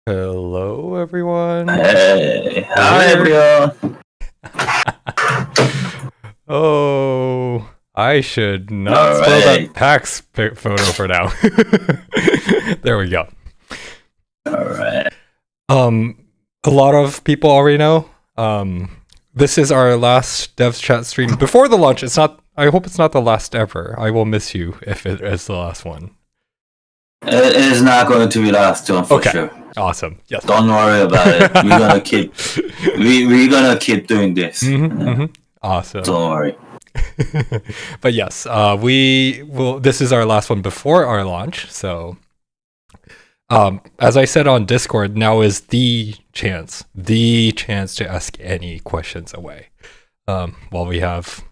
Hello, everyone. Hey, hi Here. everyone. Oh, I should not All spoil that right, PAX photo for now. There we go. all right. A lot of people already know. This is our last Devs Chat stream before the launch. It's not. I hope it's not the last ever. I will miss you if it is the last one. It is not going to be last one for sure. Awesome. Yes. Don't worry about it. We're gonna keep. We're gonna keep doing this. Awesome. Don't worry. But yes, we will. This is our last one before our launch. So, as I said on Discord, now is the chance to ask any questions away. While we have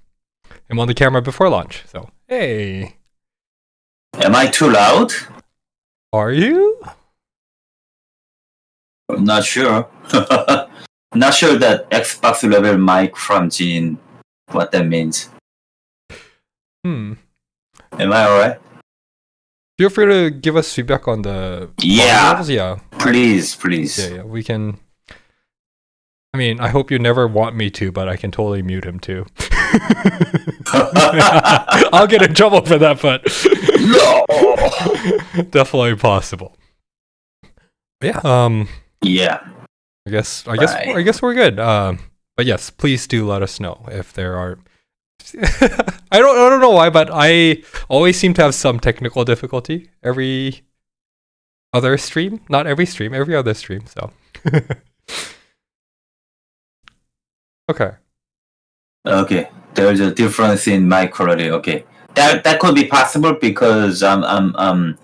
him on the camera before launch. So, hey, Am I too loud? are you? I'm not sure. Not sure that Xbox level mic from Gene. What that means? Am I alright? Feel free to give us feedback on the Yeah. levels. Yeah. Please. Yeah. We can. I mean, I hope you never want me to, but I can totally mute him too. I'll get in trouble for that, but No. definitely possible. Yeah. Yeah. I guess Right. we're good. But yes, please do let us know if there are. I don't know why, but I always seem to have some technical difficulty every other stream. Not every stream, every other stream. So. Okay. Okay, there's a difference in my quality. Okay, that could be possible because I'm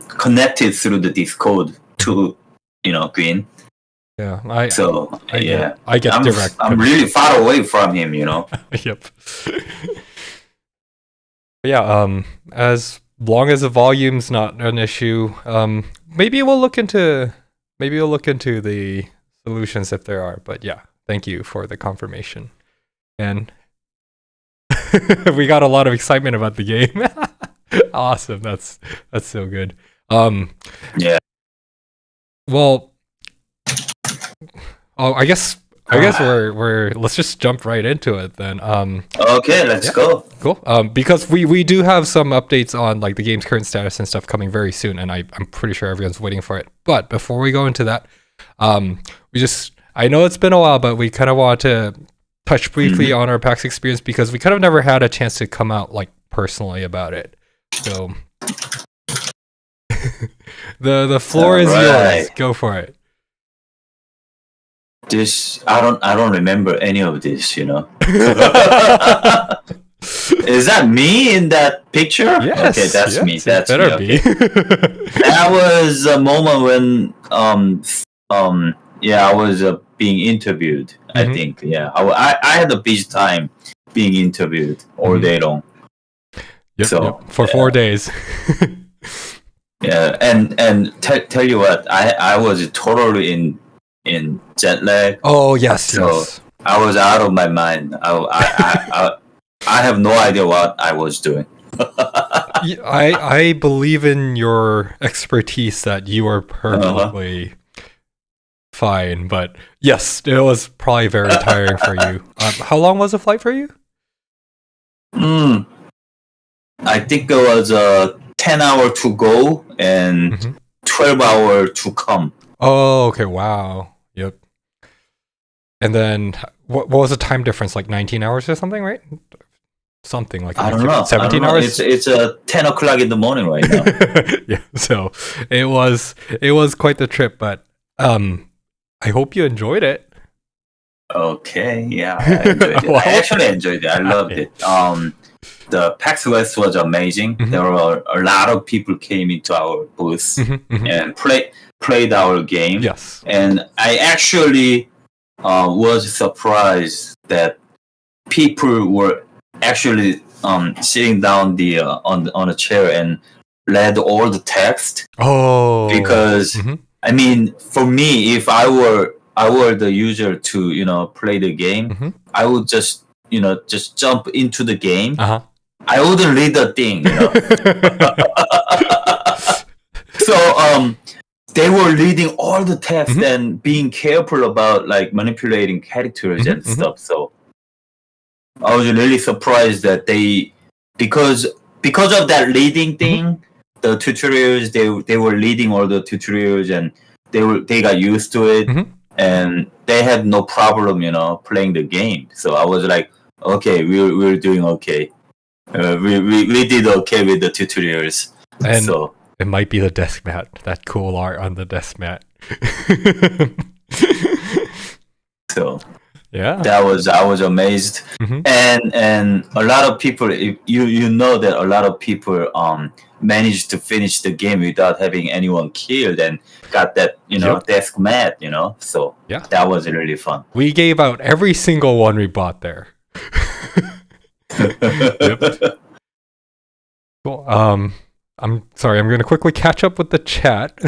connected through the Discord to Green. Yeah. I get I'm direct. I'm really far away from him. Yep. Yeah. As long as the volume's not an issue, maybe we'll look into the solutions if there are. But yeah, thank you for the confirmation. And we got a lot of excitement about the game. Awesome. That's so good. Yeah. Well, I guess we're let's just jump right into it then. Okay, let's go. Cool. Because we do have some updates on like the game's current status and stuff coming very soon, and I'm pretty sure everyone's waiting for it. But before we go into that, I know it's been a while, but we kind of want to touch briefly on our PAX experience because we kind of never had a chance to come out like personally about it. So the floor is yours. Go for it. This I don't remember any of this. Is that me in that picture? Yes. Okay, that's me. That's better me. be. That was a moment when I was being interviewed. I think I had a busy time being interviewed all day long. Yep, for 4 days. Yeah, and tell you what, I was totally in jet lag. Oh yes, So yes. I was out of my mind. I have no idea what I was doing. I believe in your expertise that you are perfectly fine, but yes, it was probably very tiring for you. How long was the flight for you? I think it was 10 hour to go and 12 hour to come. Oh, okay, wow. Yep. And then what was the time difference? Like 19 hours or something, right? Something like I don't know. 17 hours. It's 10 o'clock in the morning right now. Yeah, so it was quite the trip, but I hope you enjoyed it. Okay, yeah, I enjoyed it. I actually enjoyed it. I loved it. The PAX West was amazing. There were a lot of people came into our booth and played our game. Yes, and I actually was surprised that people were actually sitting down on a chair and read all the text. Oh, because I mean, for me, if I were the user to play the game, I would just jump into the game. I wouldn't read the thing. So they were reading all the text and being careful about like manipulating characters and stuff. So I was really surprised that because of that reading thing, the tutorials they were reading all the tutorials and they got used to it and they had no problem, playing the game. So I was like, okay, we're doing okay. We did okay with the tutorials. And so it might be the desk mat, that cool art on the desk mat. So yeah, I was amazed, and a lot of people, you know that a lot of people managed to finish the game without having anyone killed and got that desk mat, so yeah, that was really fun. We gave out every single one we bought there. Yep. Cool. I'm sorry, I'm going to quickly catch up with the chat.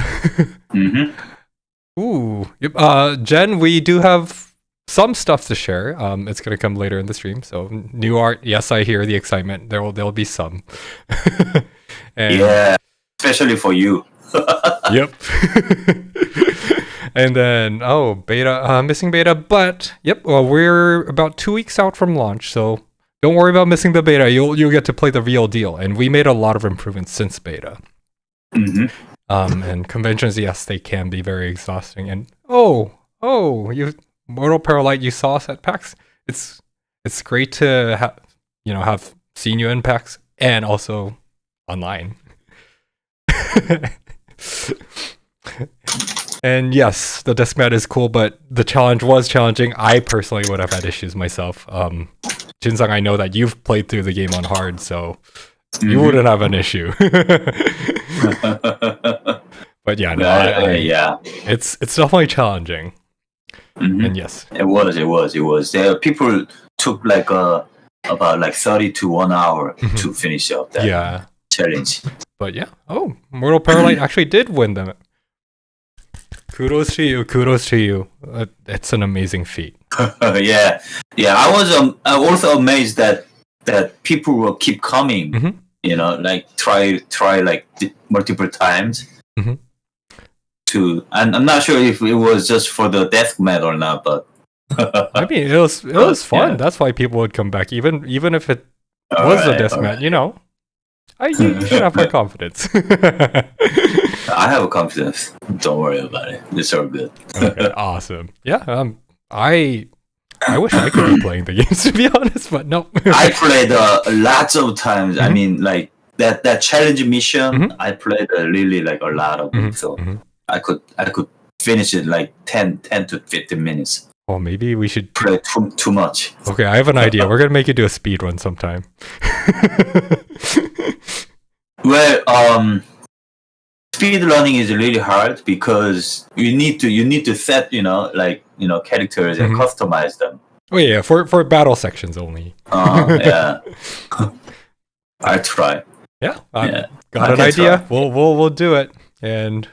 Ooh. Yep. Jen, we do have some stuff to share. It's going to come later in the stream. So new art, yes, I hear the excitement. There'll be some. And, yeah, especially for you. Yep. And then, beta, missing beta. But, yep, well, we're about 2 weeks out from launch, so don't worry about missing the beta. You'll get to play the real deal. And we made a lot of improvements since beta. And conventions, yes, they can be very exhausting. And you Mortal Paralite, you saw us at PAX. It's great to have seen you in PAX and also online. And yes, the desk mat is cool, but the challenge was challenging. I personally would have had issues myself. Jinsung, I know that you've played through the game on hard, so you wouldn't have an issue. But yeah, no, yeah, it's definitely challenging. And yes, it was. People took about 30 to 1 hour to finish up that challenge. But yeah, Mortal Paralite actually did win them. Kudos to you. It's an amazing feat. Yeah. I was also amazed that people will keep coming. Try like multiple times. I'm not sure if it was just for the death mat or not, but I mean, it was fun. Yeah. That's why people would come back, even if it was the death mat. You should have more confidence. I have confidence. Don't worry about it. It's all good. Okay, awesome. Yeah. I wish I could be playing the games, to be honest, but no. I played lots of times. I mean, like that challenge mission. I played really a lot of it, so I could finish it like 10 to 15 minutes. Well, maybe we should play too much. Okay, I have an idea. We're gonna make you do a speed run sometime. Well, speed running is really hard because you need to set characters and customize them. Oh yeah, for battle sections only. Yeah. I try. Yeah, got an idea. We'll do it. And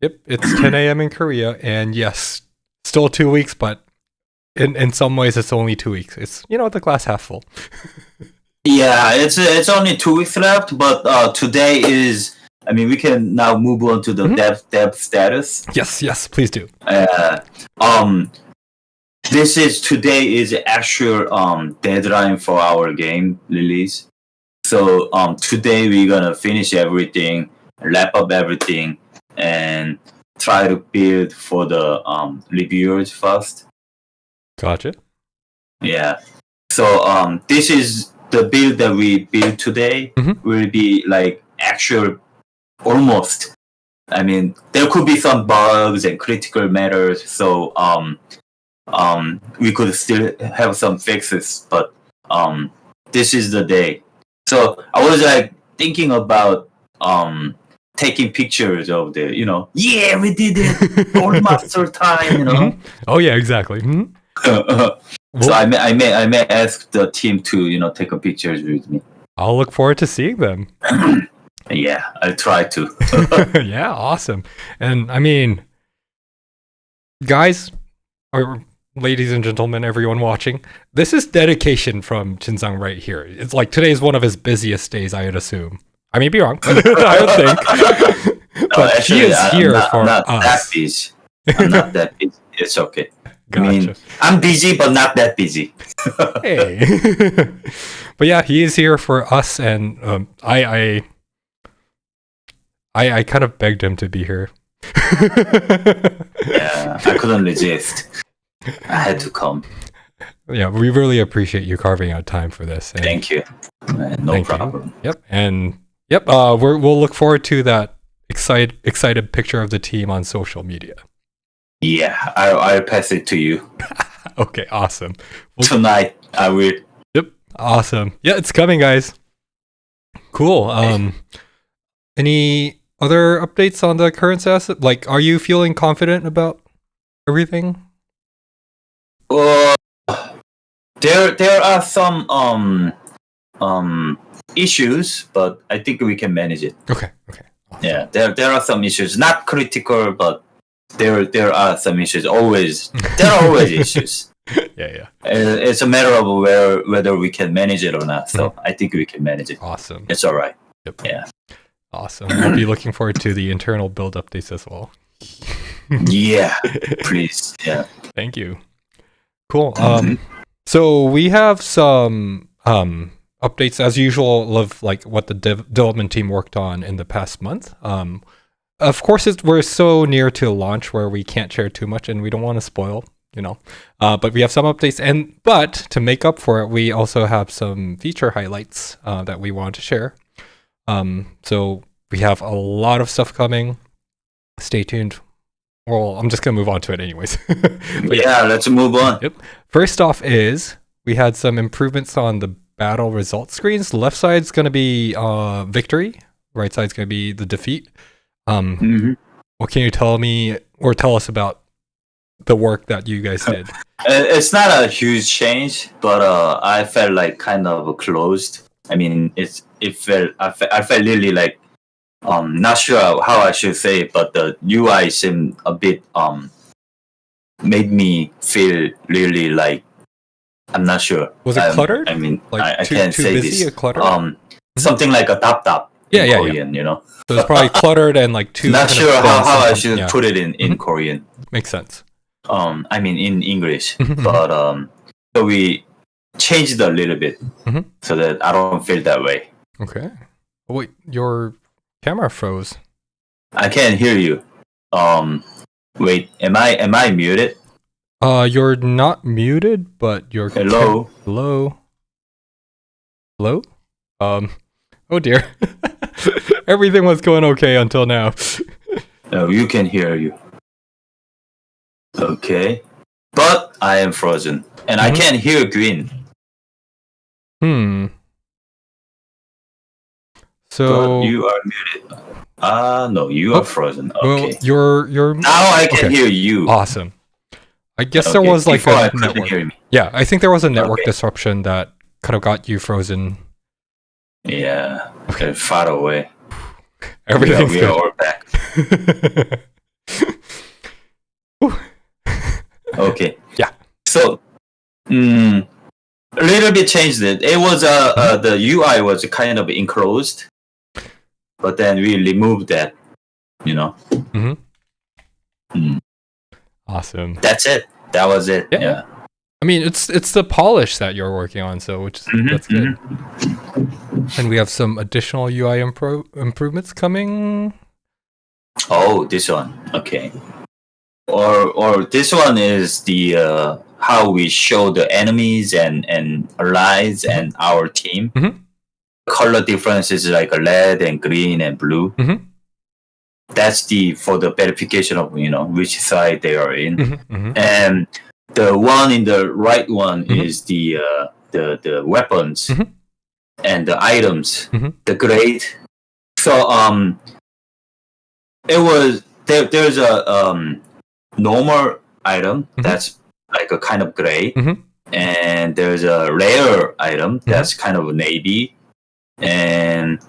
yep, it's 10 a.m. in Korea, and yes, still 2 weeks, but in some ways it's only 2 weeks. It's the glass half full. Yeah, it's only 2 weeks left, but today is. I mean, we can now move on to the dev status. Yes, please do. Today is actual deadline for our game release. So today we're gonna finish everything, wrap up everything, and try to build for the reviewers first. Gotcha. Yeah. So this is the build that we built today. Will be like actual. Almost. I mean, there could be some bugs and critical matters, so we could still have some fixes. But this is the day. So I was thinking about taking pictures of the, yeah, we did it, Gold Master time, Oh yeah, exactly. So I may ask the team to take a pictures with me. I'll look forward to seeing them. Yeah, I'll try to. Yeah, awesome. And I mean, guys, or ladies and gentlemen, everyone watching, this is dedication from Jinsung right here. It's like today's one of his busiest days, I would assume. I may be wrong, but I would think. But he actually, is here I'm for not that us. busy. I'm not that busy. It's okay. I mean, Gotcha. I'm busy, but not that busy. Hey. But yeah, he is here for us, and I kind of begged him to be here. Yeah, I couldn't resist. I had to come. Yeah, we really appreciate you carving out time for this. And Thank you. No thank problem. you. Yep, and yep, we'll look forward to that excited picture of the team on social media. Yeah, I'll pass it to you. Okay, awesome. Tonight, I will. Yep, awesome. Yeah, it's coming, guys. Cool. Any other updates on the current status? Like, are you feeling confident about everything? Uh, there are some issues, but I think we can manage it. Okay. Awesome. Yeah, there are some issues, not critical, but there are some issues. There are always issues. Yeah. It's a matter of whether we can manage it or not. So I think we can manage it. Awesome. It's all right. Yep. Yeah. Awesome. We'll be looking forward to the internal build updates as well. Yeah, please. Yeah. Thank you. Cool. So we have some updates as usual of like what the development team worked on in the past month. Of course, we're so near to launch where we can't share too much, and we don't want to spoil, But we have some updates, but to make up for it, we also have some feature highlights that we want to share. So we have a lot of stuff coming. Stay tuned. Well, I'm just gonna move on to it anyways. Yeah, let's move on. Yep. First off is we had some improvements on the battle result screens. The left side's gonna be victory. Right side's gonna be the defeat. What can you tell me or tell us about the work that you guys did? It's not a huge change, but I felt like kind of closed. I mean, I felt really like not sure how I should say it, but the UI seemed a bit made me feel really like I'm not sure. Was it cluttered? I mean, like I too can't say busy this. Cluttered? Something like a dap in Korean, So it's probably cluttered and like too. Not sure how I should put it in Korean. Makes sense. I mean in English, but so we changed a little bit so that I don't feel that way. Okay. Oh, wait, your camera froze. I can't hear you. Wait, am I muted? You're not muted, but you're hello. Hello. Oh dear. Everything was going okay until now. No, you can hear you. Okay, but I am frozen and I can't hear green. So but you are muted. No, you are frozen. Okay. Well, you're now I can hear you. Awesome. I guess there was like a network. Hear me. Yeah, I think there was a network disruption that kind of got you frozen. Yeah. Okay. Far away. Everything's we are all back. Okay. Yeah. So, a little bit changed it. It was the UI was kind of enclosed, but then we removed that. Awesome. That's it. That was it. Yeah. I mean, it's the polish that you're working on, so that's good. And we have some additional UI improvements coming. Oh, this one. Okay. Or this one is the how we show the enemies and allies and our team. Color difference is like a red and green and blue. That's for the verification of which side they are in. And the one in the right one is the weapons and the items, the grade. So it was there's a normal item that's like a kind of gray, and there's a rare item that's kind of navy, and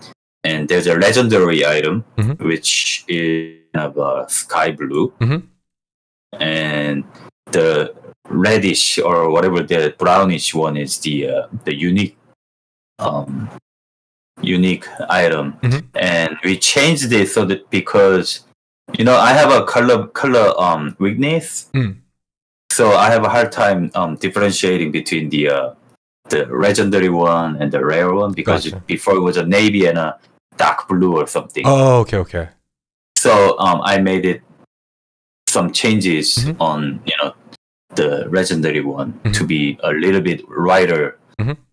there's a legendary item which is kind of sky blue, and the reddish or whatever the brownish one is the unique unique item, and we changed it so that because I have a color weakness, so I have a hard time differentiating between the legendary one and the rare one because before it was a navy and a dark blue or something. Oh, okay. So I made it some changes on the legendary one to be a little bit lighter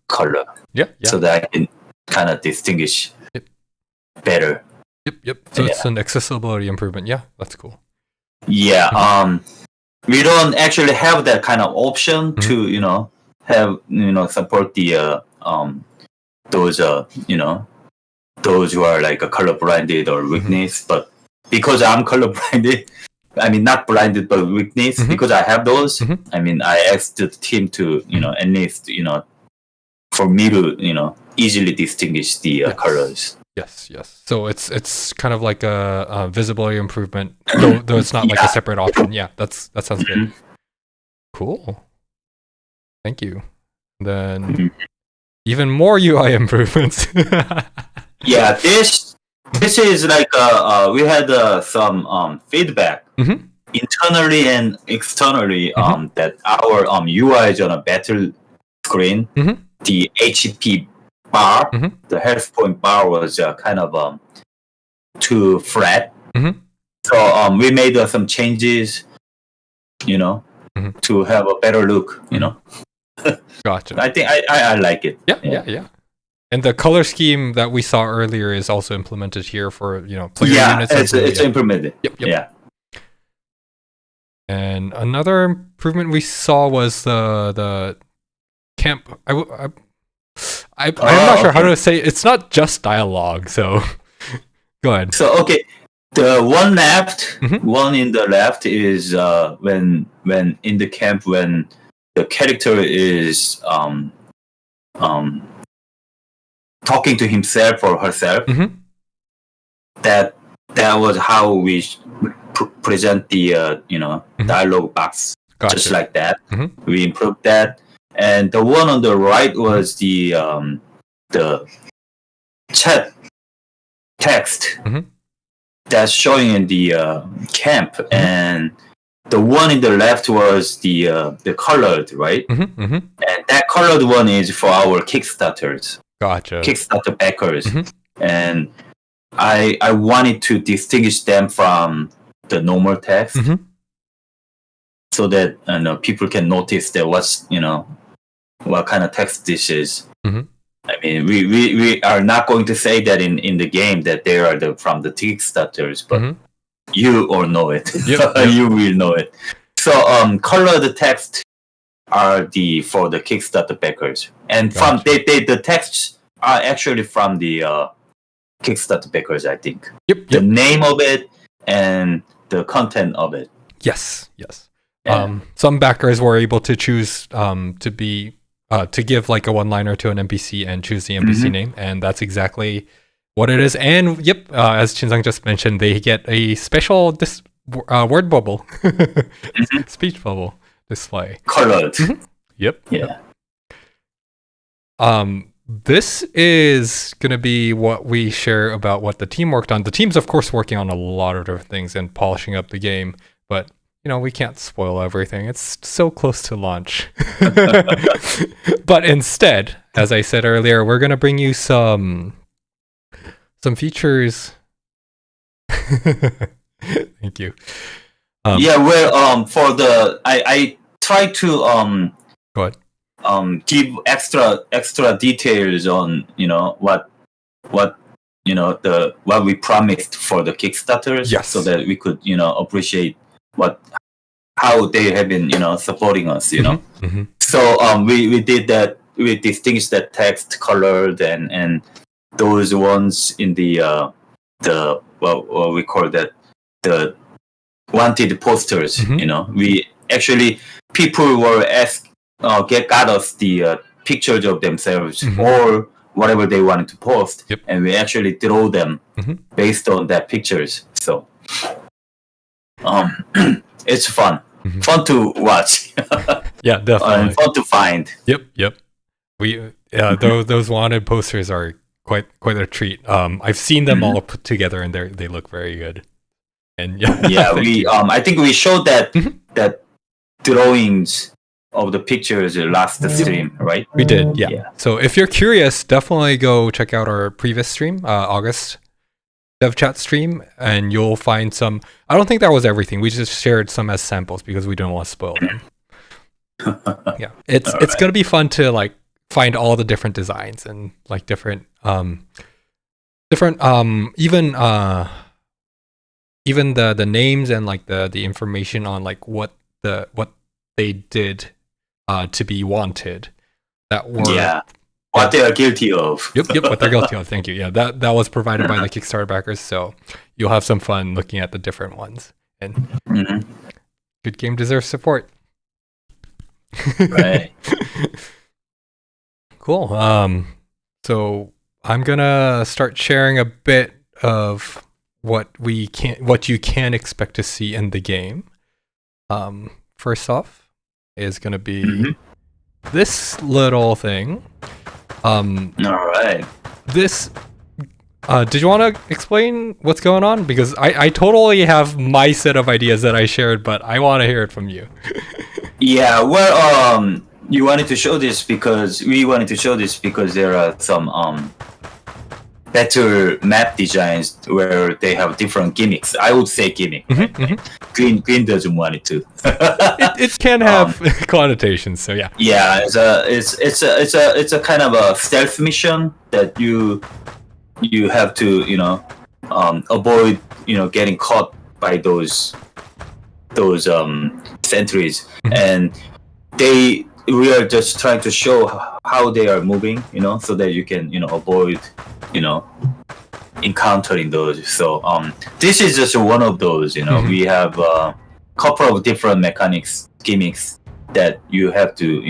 color. Yeah. So that I can kind of distinguish better. Yep. So it's an accessibility improvement. Yeah, that's cool. Yeah. We don't actually have that kind of option to have support the those those who are like a color blinded or weakness, but because I'm color blinded, I mean not blinded but weakness, because I have those, I mean I asked the team to at least for me to easily distinguish the colors. Yes. So it's kind of like a visibility improvement, though it's not like a separate option. Yeah, that sounds good. Cool. Thank you. Then even more UI improvements. Yeah, this is like we had some feedback internally and externally that our UI is on a better screen. The HP bar, the health point bar was kind of too flat. So we made some changes, to have a better look. Gotcha. I think I like it. Yeah. And the color scheme that we saw earlier is also implemented here for player units. It's implemented. Yep. Yeah. And another improvement we saw was the camp. I'm not sure how to say it. It's not just dialogue, so go ahead. So okay, the one left, one in the left is when in the camp when the character is talking to himself or herself. That was how we present the dialogue box. Gotcha. Just like that. We improved that. And the one on the right was the chat text that's showing in the camp, and the one in the left was the colored, right? And that colored one is for our Kickstarters. Gotcha. Kickstarter backers, and I wanted to distinguish them from the normal text, so that people can notice that what kind of text this is. I mean, we are not going to say that in the game that they are from the Kickstarters, but you all know it. You will know it. So colored text are for the Kickstarter backers, and from the texts are actually from the Kickstarter backers, I think. The name of it and the content of it. Yes. Some backers were able to choose to give like a one-liner to an NPC and choose the NPC name, and that's exactly what it is. And as Chinsung just mentioned, they get a special word bubble, speech bubble display. Colored. Yeah. This is going to be what we share about what the team worked on. The team's, of course, working on a lot of different things and polishing up the game, but we can't spoil everything. It's so close to launch. But instead, as I said earlier, we're going to bring you some features. Thank you. For the I try to go ahead. Give extra details on what we promised for the Kickstarters, so that we could appreciate how they have been supporting us. So we did that. We distinguished that text colored and those ones in the what we call that, the wanted posters. We actually, people were got us the pictures of themselves or whatever they wanted to post, and we actually draw them based on that pictures. So it's fun to watch. Yeah, definitely. And fun to find. Yep. We those wanted posters are quite a treat. I've seen them all put together, and they look very good. And yeah, I think we showed that that drawings of the pictures last stream, right? We did, yeah. So if you're curious, definitely go check out our previous stream, August dev chat stream, and you'll find some. I don't think that was everything. We just shared some as samples because we don't want to spoil them. Yeah, it's gonna be fun to like find all the different designs and like different even the names and like the information on like what they did to be wanted, that were what they are guilty of. Yep, what they're guilty of. Thank you. Yeah, that was provided by the Kickstarter backers, so you'll have some fun looking at the different ones. And good game deserves support. Right. Cool. So I'm gonna start sharing a bit of what you can expect to see in the game. First off is gonna be this little thing. All right. This. Did you want to explain what's going on? Because I totally have my set of ideas that I shared, but I want to hear it from you. Yeah. Well, you wanted to show this because we wanted to show this because there are some better map designs where they have different gimmicks. I would say gimmick. Green doesn't want it to. it can have connotations, so yeah. Yeah, it's a kind of a stealth mission that you have to avoid getting caught by those sentries, and we are just trying to show how they are moving, so that you can avoid encountering those. So this is just one of those. We have a couple of different mechanics, gimmicks that you have to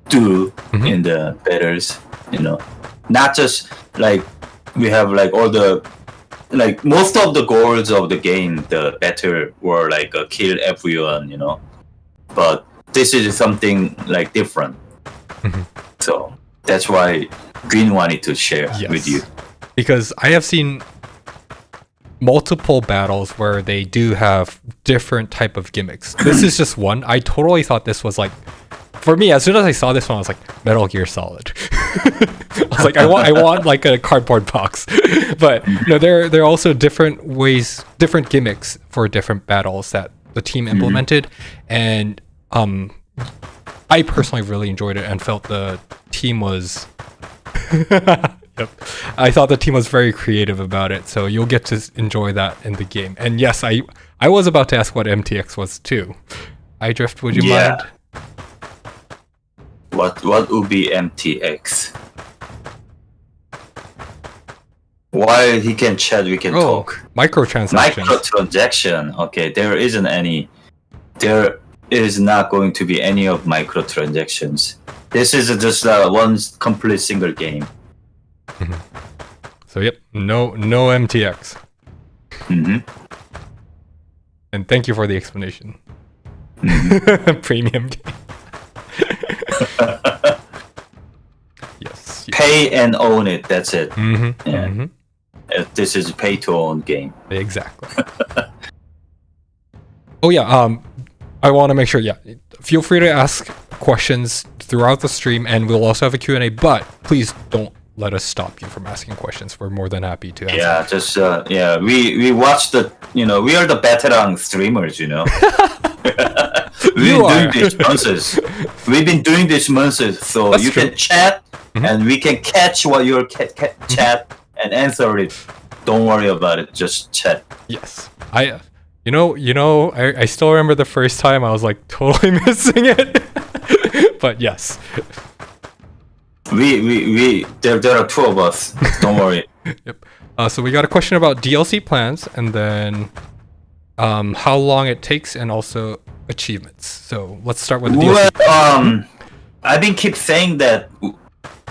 do in the battles. Not just like we have like all the like most of the goals of the game, the better were like kill everyone, but this is something like different. So that's why Green wanted to share with you, because I have seen multiple battles where they do have different type of gimmicks. This is just one. I totally thought this was like, for me, as soon as I saw this one, I was like, Metal Gear Solid. I was like, I want like a cardboard box. But there are also different ways, different gimmicks for different battles that the team implemented, and I personally really enjoyed it and felt the team was. I thought the team was very creative about it, so you'll get to enjoy that in the game. And yes, I was about to ask what MTX was too. iDrift, would you mind? What would be MTX? While he can chat, we can talk. Microtransactions. Microtransaction. Okay, there isn't any. There is not going to be any of microtransactions. This is just one complete single game. So yep, no MTX. And thank you for the explanation. Premium game. Yes. Pay and own it. That's it. This is a pay to own game. Exactly. Oh yeah. I want to make sure. Yeah, feel free to ask questions throughout the stream, and we'll also have a Q&A. But please don't let us stop you from asking questions. We're more than happy to answer. Yeah, just we watch the we are the veteran streamers. We've been doing this months, so that's you true. Can chat and we can catch what you're chat and answer it. Don't worry about it, just chat. Yes, I still remember the first time I was like totally missing it. But yes. There are two of us. Don't worry. Yep. So we got a question about DLC plans, and then how long it takes, and also achievements. So let's start with the DLC. Well, I've been keep saying that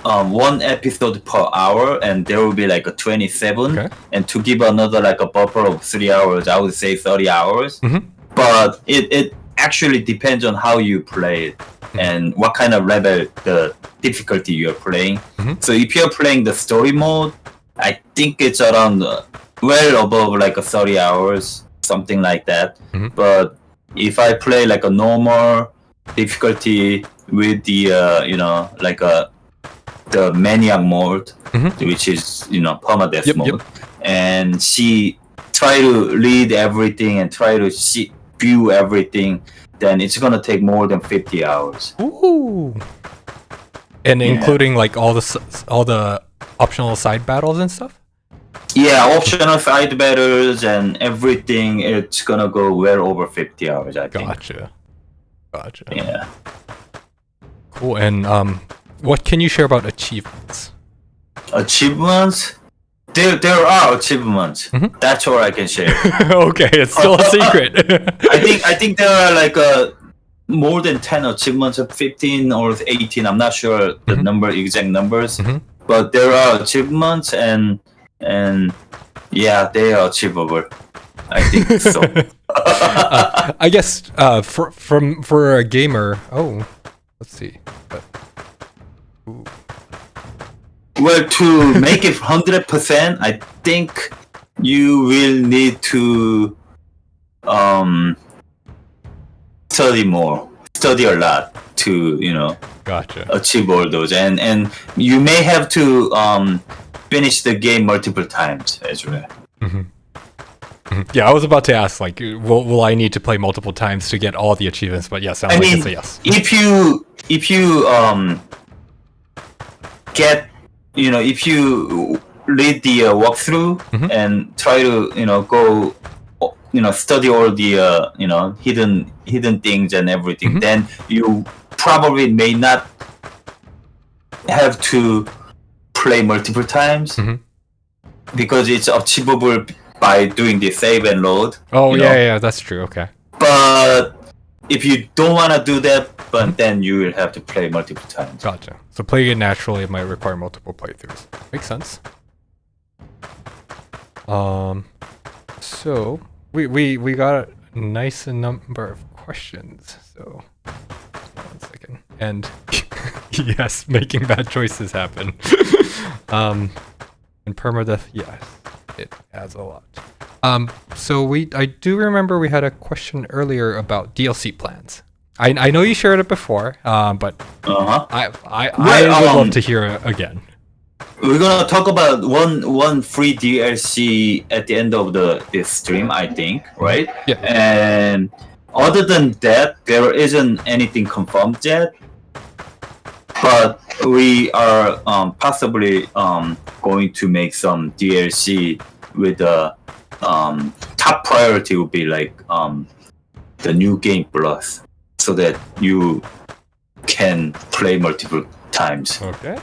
one episode per hour, and there will be like a 27. Okay. And to give another like a buffer of 3 hours, I would say 30 hours. But it actually depends on how you play it. and what kind of level the difficulty you're playing. So if you're playing the story mode, I think it's around well above like 30 hours, something like that. But if I play like a normal difficulty with the the maniac mode, which is permadeath mode, and she try to read everything and try to view everything, then it's gonna take more than 50 hours. Ooh. And including like all the optional side battles and stuff? Yeah, optional side battles and everything, it's gonna go well over 50 hours, I think. Gotcha. Yeah. Cool. And what can you share about achievements? Achievements? There are achievements. That's all I can share. Okay, it's still a secret. I think there are like more than 10 achievements, 15 or 18. I'm not sure the exact numbers, but there are achievements, and yeah, they are achievable. I think so. I guess for a gamer. Oh, let's see. Well, to make it 100%, I think you will need to study a lot to achieve all those, and you may have to finish the game multiple times as well. Yeah, I was about to ask, like, will I need to play multiple times to get all the achievements? But yes, sounds like it's a yes. If you get if you read the walkthrough and try to go study all the hidden things and everything, then you probably may not have to play multiple times because it's achievable by doing the save and load. Oh yeah, that's true. Okay. But if you don't want to do that, but then you will have to play multiple times. Gotcha. So playing it naturally, it might require multiple playthroughs. Makes sense. So we got a nice number of questions. So 1 second. And yes, making bad choices happen. And permadeath, yes, it adds a lot. So I do remember we had a question earlier about DLC plans. I know you shared it before, but I would love to hear it again. We're gonna talk about one free DLC at the end of this stream, I think, right? Yeah. And other than that, there isn't anything confirmed yet. But we are possibly going to make some DLC with the top priority would be like the new game plus, so that you can play multiple times. Okay.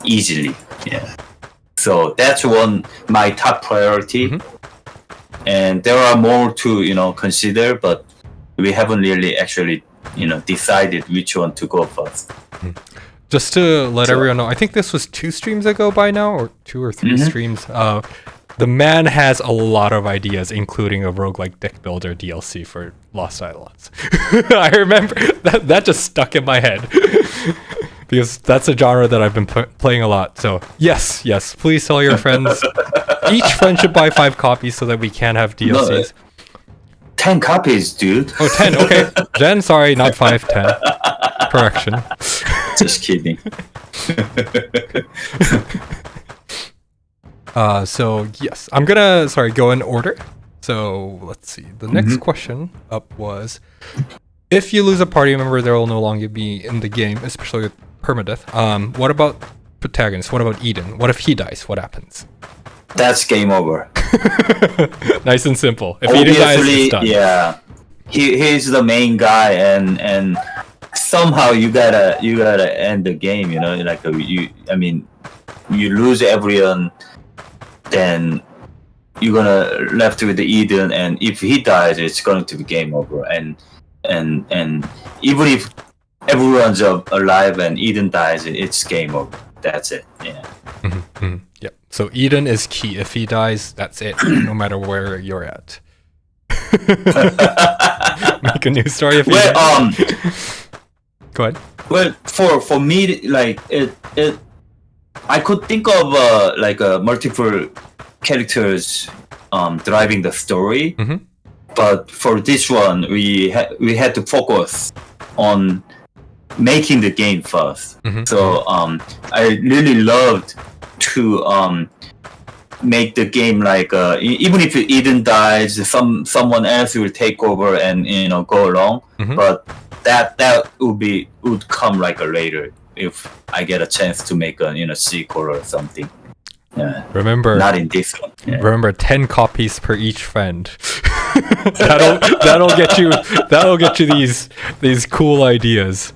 Easily, yeah. So that's my top priority, and there are more to consider, but we haven't really actually decided which one to go first. Just to let everyone know, I think this was 2 streams ago by now, or 2 or 3 streams. The man has a lot of ideas, including a roguelike deck builder DLC for Lost Eidolons. I remember that just stuck in my head. Because that's a genre that I've been playing a lot. So yes, please tell your friends. Each friend should buy 5 copies so that we can have DLCs. 10 copies, dude. Oh, 10, okay. Jen, sorry, not 5, 10. Correction. Just kidding. So yes, I'm gonna go in order. So let's see. The next question up was, if you lose a party member, there will no longer be in the game, especially with permadeath. What about protagonist? What about Eden? What if he dies? What happens? That's game over. Nice and simple. If Eden dies, it's done. Yeah, he's the main guy, and somehow you gotta end the game. Like you lose everyone, then you're gonna left with the Eden, and if he dies, it's going to be game over. And even if everyone's alive and Eden dies, it's game over. That's it. Yeah. Yep. So Eden is key. If he dies, that's it. No matter where you're at. Make a new story if he dies. Go ahead. Well, for me, like it I could think of like multiple characters driving the story, but for this one, we had to focus on making the game first. So I really loved to make the game like even if Eden dies, someone else will take over and go along. But that would come like later if I get a chance to make a sequel or something. Yeah. Remember, not in this one. Yeah. Remember, 10 copies per each friend. that'll get you these cool ideas.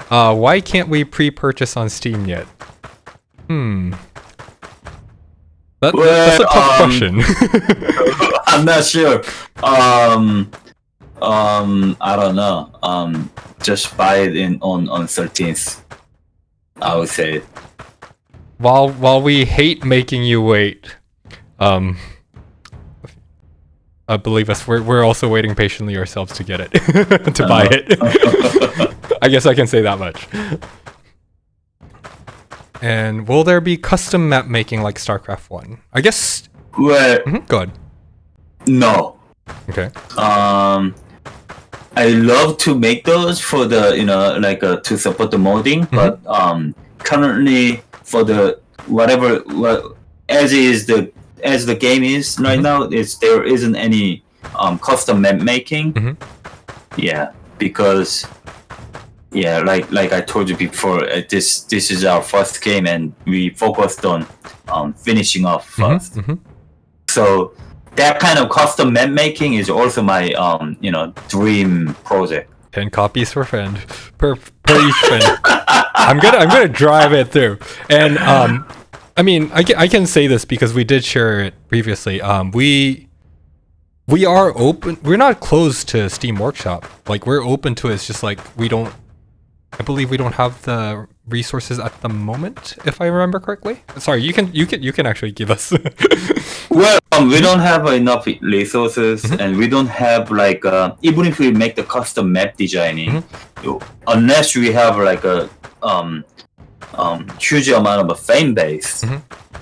Why can't we pre-purchase on Steam yet? That's a tough question. I'm not sure. I don't know. Just buy it on 13th. I would say. While we hate making you wait, believe us, we're also waiting patiently ourselves to get it, to buy it. I guess I can say that much. And will there be custom map making like StarCraft 1? I guess. Well, go ahead. No. Okay. I love to make those for the to support the modding, but currently for the as the game is right now, there isn't any custom map making. Yeah, because like I told you before, this is our first game and we focused on finishing off first. So that kind of custom map making is also my dream project. 10 copies per friend, per each friend. I'm gonna drive it through. And I mean, I can say this because we did share it previously. We are open. We're not closed to Steam Workshop. Like, we're open to it. It's just like I believe we don't have the resources at the moment, if I remember correctly. Sorry, you can actually give us. Well, we don't have enough resources, and we don't have like even if we make the custom map designing, unless we have like a huge amount of a fan base,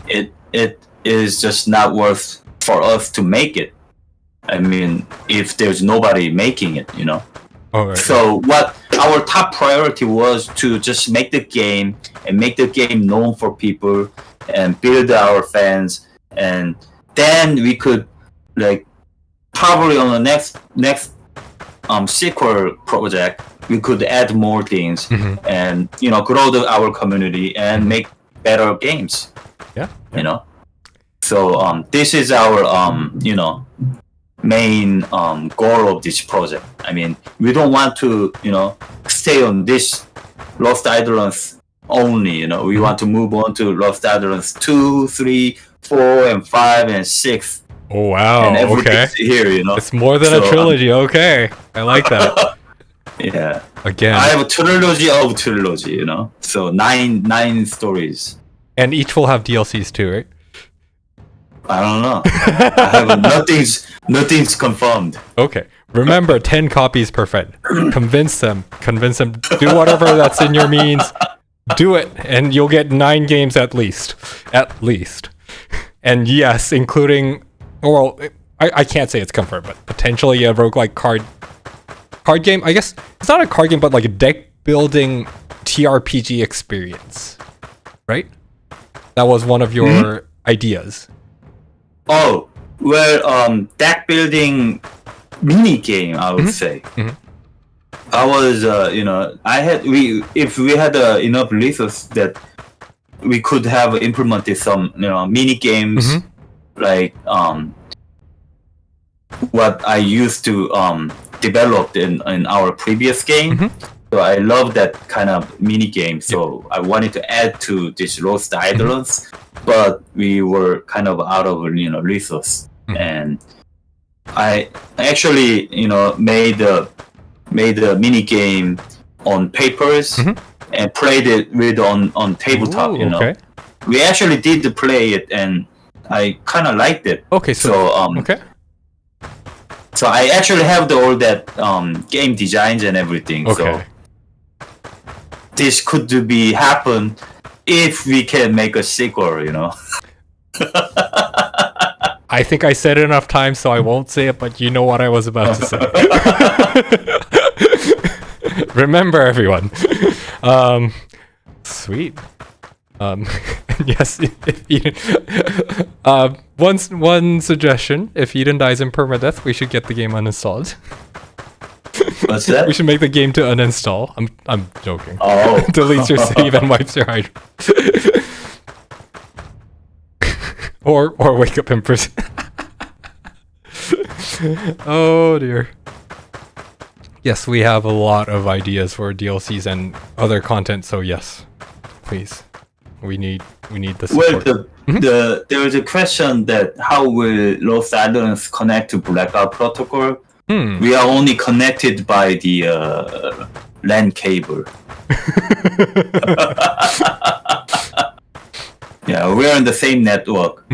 it is just not worth for us to make it. I mean, if there's nobody making it, Oh, right. So what our top priority was to just make the game and make the game known for people and build our fans, and then we could like probably on the next sequel project we could add more things and grow our community and make better games. Yeah. So this is our main goal of this project. I mean, we don't want to stay on this Lost Eidolons only. We want to move on to Lost Eidolons 2, 3, 4, and 5 and 6. Oh wow! And okay, here, it's more than a trilogy. Okay, I like that. Yeah. Again, I have a trilogy of trilogy. So nine stories. And each will have DLCs too, right? I don't know. I have nothing's confirmed. Okay. Remember, 10 copies per friend. Convince them. Do whatever that's in your means. Do it, and you'll get 9 games at least. And yes, including, well, I can't say it's confirmed, but potentially a roguelike card game. I guess it's not a card game, but like a deck building TRPG experience, right? That was one of your ideas. Oh, well, deck building mini game, I would say. I was, if we had enough resources that we could have implemented some, mini games like what I used to develop in our previous game. So I love that kind of mini game. So I wanted to add to this Lost Eidolons, but we were kind of out of resource, and I actually made a mini game on papers and played it with on tabletop. Okay. We actually did play it, and I kind of liked it. Okay, so okay. So I actually have all that game designs and everything. Okay. So this could be happen if we can make a sequel, you know. I think I said it enough times, so I won't say it, but you know what I was about to say. Remember, everyone. Sweet. Yes, if Eden, one suggestion, if Eden dies in permadeath, we should get the game uninstalled. What's that? We should make the game to uninstall. I'm joking. Oh. Deletes your save and wipes your hydro. or wake up in prison. Oh dear. Yes, we have a lot of ideas for DLCs and other content, so yes. Please. We need the support. Well, there is a question that how will Los Eidolons connect to Blackout Protocol? We are only connected by the LAN cable. Yeah, we're on the same network,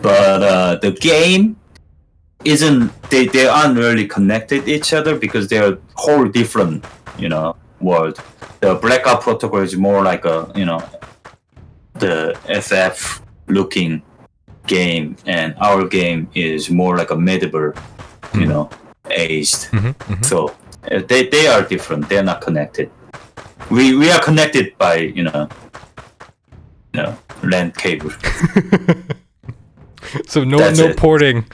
but the game isn't. They aren't really connected each other because they're whole different, world. The Blackout Protocol is more like a, the FF looking game, and our game is more like a medieval, aged. So they are different. They're not connected. We are connected by LAN cable. So no porting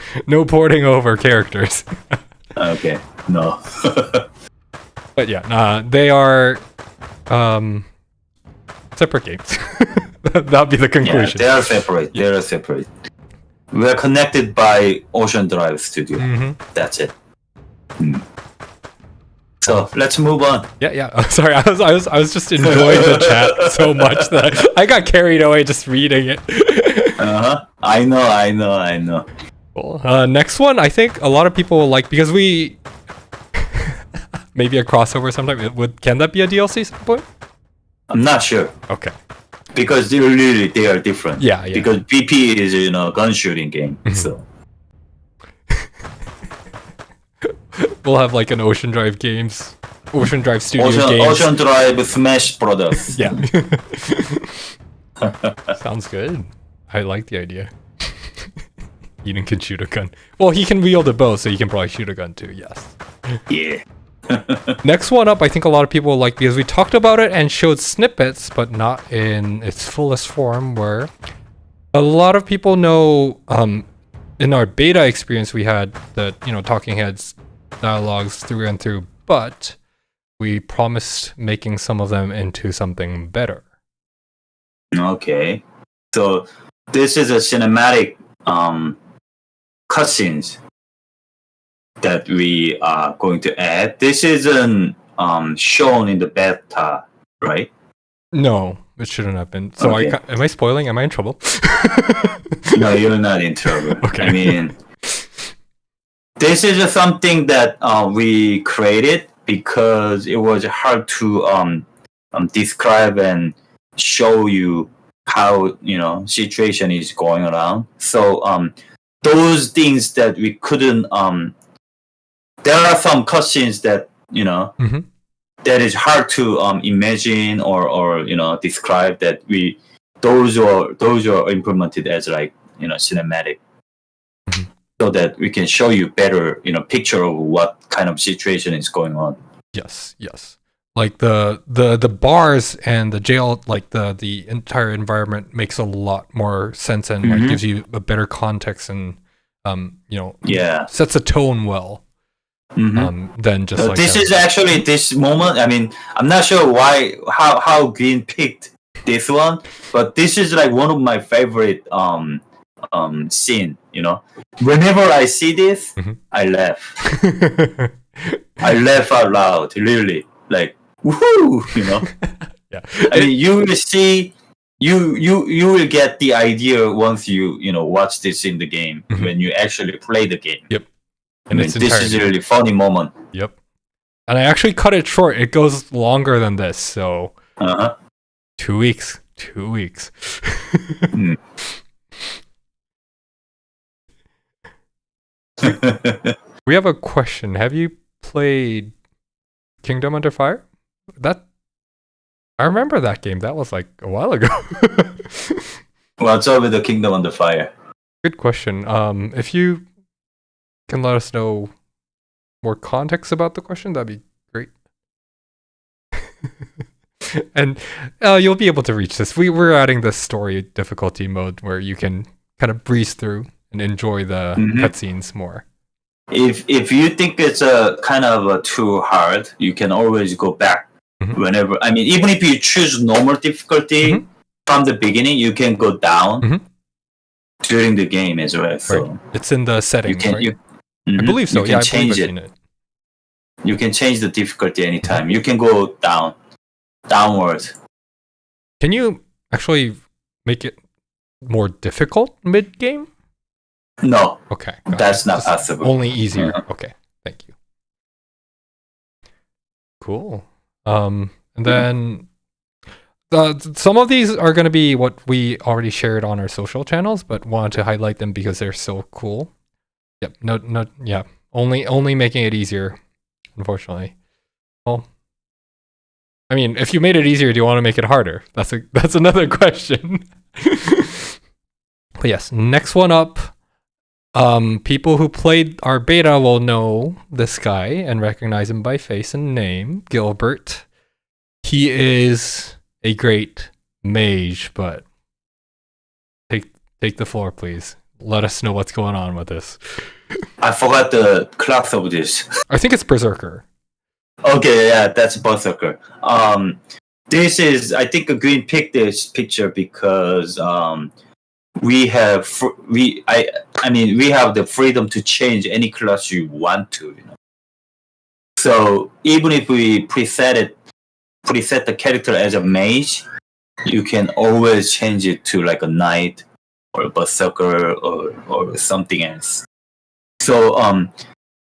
over characters. Okay, no. But yeah, they are separate games. That'll be the conclusion. Yeah, they are separate. We are connected by Ocean Drive Studio. That's it. So let's move on. Yeah. Sorry, I was just enjoying the chat so much that I got carried away just reading it. I know. Cool. Next one, I think a lot of people will like, because we maybe a crossover sometime. Can that be a DLC at some point? I'm not sure. Okay. Because they are different. Yeah. Because BP is gun shooting game. So we'll have like an Ocean Drive Studio games. Ocean Drive Smash Brothers. Yeah. Sounds good. I like the idea. Eden can shoot a gun. Well, he can wield a bow, so he can probably shoot a gun too. Yes. Yeah. Next one up, I think a lot of people like, because we talked about it and showed snippets, but not in its fullest form, where a lot of people know in our beta experience we had the talking heads dialogues through and through, but we promised making some of them into something better. Okay. So this is a cinematic cutscenes that we are going to add. This isn't shown in the beta, right? No, it shouldn't have been. So Okay. Am I spoiling? Am I in trouble? No, you're not in trouble. Okay. I mean, this is something that we created because it was hard to describe and show you how situation is going around. So those things that we couldn't there are some cutscenes that that is hard to imagine or describe, that those are implemented as like cinematic, so that we can show you better picture of what kind of situation is going on. Yes. Like the bars and the jail, like the entire environment makes a lot more sense and like gives you a better context and sets a tone well. Than just like this is actually this moment. I mean, I'm not sure how Green picked this one, but this is like one of my favorite scene. Whenever I see this, I laugh. I laugh out loud, really, like woohoo, Yeah. I mean, you will see, you will get the idea once you watch this in the game when you actually play the game. Yep. I mean, this is a really funny moment. Yep. And I actually cut it short. It goes longer than this, so 2 weeks. 2 weeks. We have a question. Have you played Kingdom Under Fire? I remember that game. That was like a while ago. What's up with the Kingdom Under Fire? Good question. If you can let us know more context about the question, that'd be great. And you'll be able to reach this. We're adding the story difficulty mode where you can kind of breeze through and enjoy the cutscenes more. If you think it's a kind of too hard, you can always go back whenever. I mean, even if you choose normal difficulty from the beginning, you can go down during the game as well. So right. It's in the settings, right? I believe so. You can change it. You can change the difficulty anytime. You can go downwards. Can you actually make it more difficult mid-game? No. Okay. That's not possible. Only easier. Okay. Thank you. Cool. And then some of these are going to be what we already shared on our social channels, but wanted to highlight them because they're so cool. Yep. No. Yeah. Only making it easier, unfortunately. Well, I mean, if you made it easier, do you want to make it harder? That's another question. But yes, next one up. People who played our beta will know this guy and recognize him by face and name, Gilbert. He is a great mage, but take the floor, please. Let us know what's going on with this. I forgot the class of this. I think it's Berserker. Okay, yeah, that's Berserker. This is, I think Green picked this picture because we have we have the freedom to change any class you want to, you know. So even if we preset the character as a mage, you can always change it to like a knight or a berserker or something else. So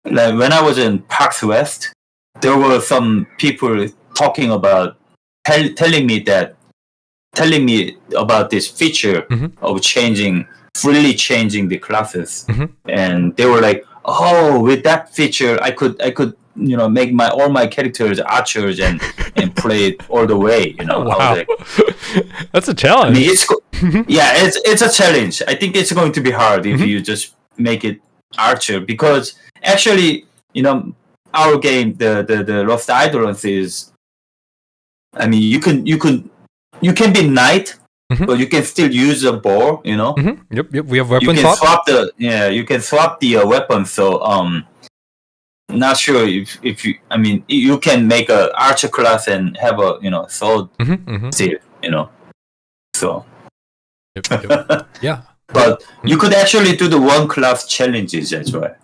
like when I was in PAX West, there were some people talking about telling me about this feature of freely changing the classes, and they were like, "Oh, with that feature, I could make all my characters archers and play it all the way." You know, wow. I was like, that's a challenge. I mean, it's a challenge. I think it's going to be hard if you just make it archer, because actually, you know, our game, the Lost Eidolons is, I mean, you can be knight, but you can still use a bow, you know. Yep. We have weapon swap. You can swap the weapon. So not sure if you, I mean, you can make a archer class and have a sword still, you know. So yep. Yeah. But you could actually do the one class challenges as well.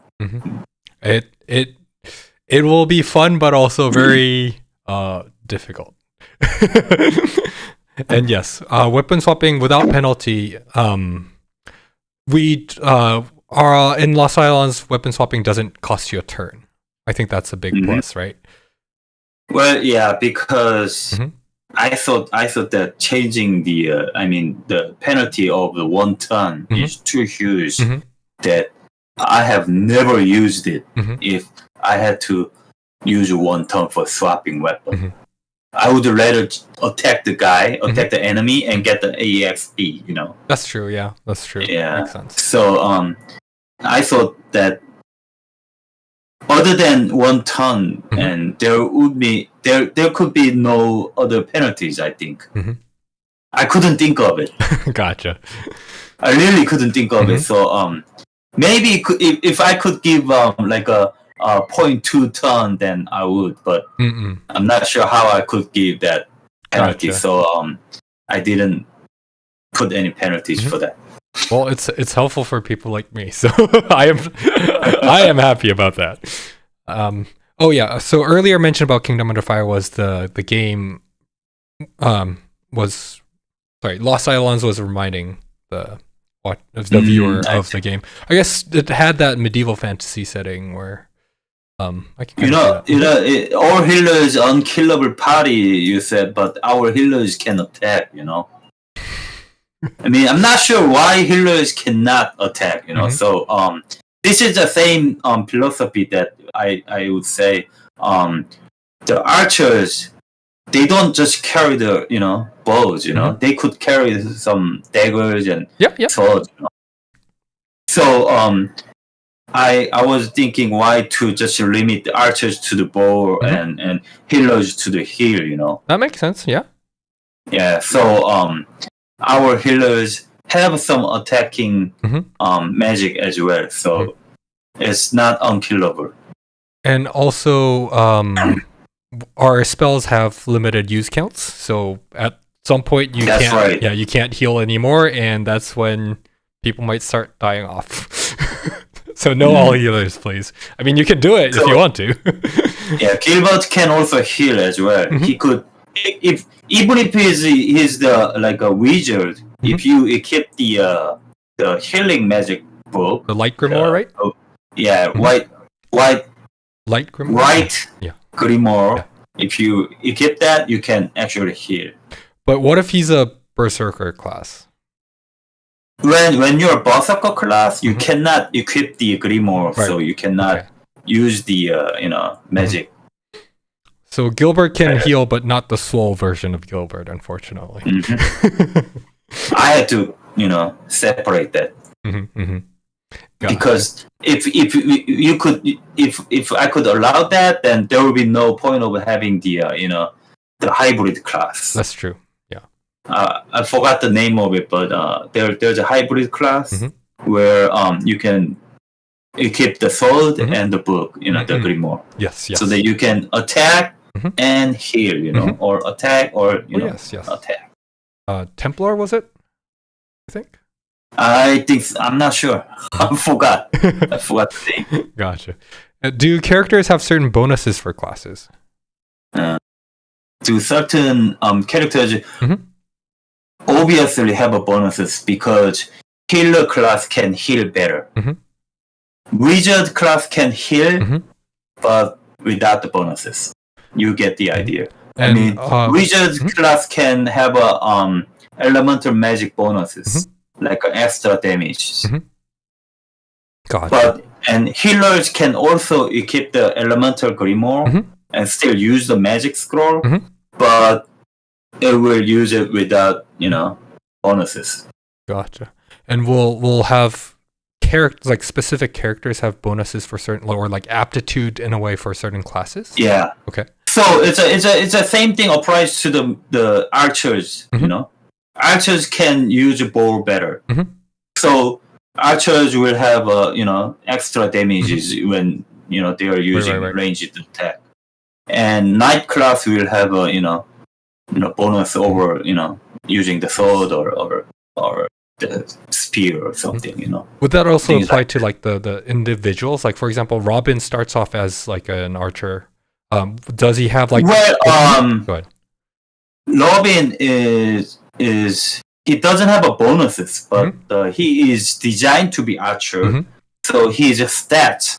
It will be fun, but also very difficult. And yes, weapon swapping without penalty. We are in Lost Islands. Weapon swapping doesn't cost you a turn. I think that's a big plus, right? Well, yeah, because I thought that changing the penalty of the 1 turn is too huge that I have never used it if I had to use 1 turn for swapping weapon. I would rather attack the guy, attack the enemy, and get the AEXP, you know. That's true, yeah. That's true. Yeah. Makes sense. So I thought that other than 1 turn, and there could be no other penalties, I think. I couldn't think of it. Gotcha. I really couldn't think of it. So maybe if I could give like a 0.2 turn, then I would, but I'm not sure how I could give that penalty. Gotcha. So I didn't put any penalties for that. Well, it's helpful for people like me, so I am happy about that. Oh yeah, so earlier mention about Kingdom Under Fire was the game Lost Islands was reminding the viewer of the game. I guess it had that medieval fantasy setting where I can all healers unkillable party, you said, but our healers can attack, you know. I mean, I'm not sure why healers cannot attack, you know. So this is the same philosophy that I would say the archers, they don't just carry the bows, they could carry some daggers and swords. So I was thinking why to just limit the archers to the bow and healers to the heal. That makes sense. Yeah. Yeah. So our healers have some attacking magic as well, so it's not unkillable. And also, our spells have limited use counts, so at some point you you can't heal anymore, and that's when people might start dying off. So no all healers, please. I mean, you can do it if you want to. Yeah, Gilbert can also heal as well. He could, even if he's like a wizard. If you equip the healing magic book, the light grimoire, right? White light grimoire. White grimoire. Yeah. If you equip that, you can actually heal. But what if he's a berserker class? When you're a berserker class, you cannot equip the grimoire, so you cannot use the magic. So Gilbert can heal, but not the swole version of Gilbert, unfortunately. I had to, separate that because if you could, if I could allow that, then there would be no point of having the the hybrid class. That's true. Yeah. I forgot the name of it, but there's a hybrid class where you can equip the sword and the book, the grimoire. Yes. So that you can attack and heal, or attack or attack. Templar, was it? I think I'm not sure. I forgot the name. Gotcha. Do characters have certain bonuses for classes? Do certain characters obviously have a bonuses because healer class can heal better. Wizard class can heal, but without the bonuses. You get the idea. And, wizard class can have a elemental magic bonuses, like extra damage. Gotcha. And healers can also equip the elemental grimoire and still use the magic scroll, but it will use it without bonuses. Gotcha. And we'll have characters, like specific characters have bonuses for certain, or like aptitude in a way for certain classes. Yeah. Okay. So it's the same thing applies to the archers. Archers can use a bow better. So archers will have extra damages when they are using ranged attack, and knight class will have a bonus over using the sword or the spear or something. Would that also apply to like the individuals? Like for example, Robin starts off as like an archer. Does he have like? Well, go ahead. Robin is he doesn't have a bonuses, but he is designed to be archer. So his stats,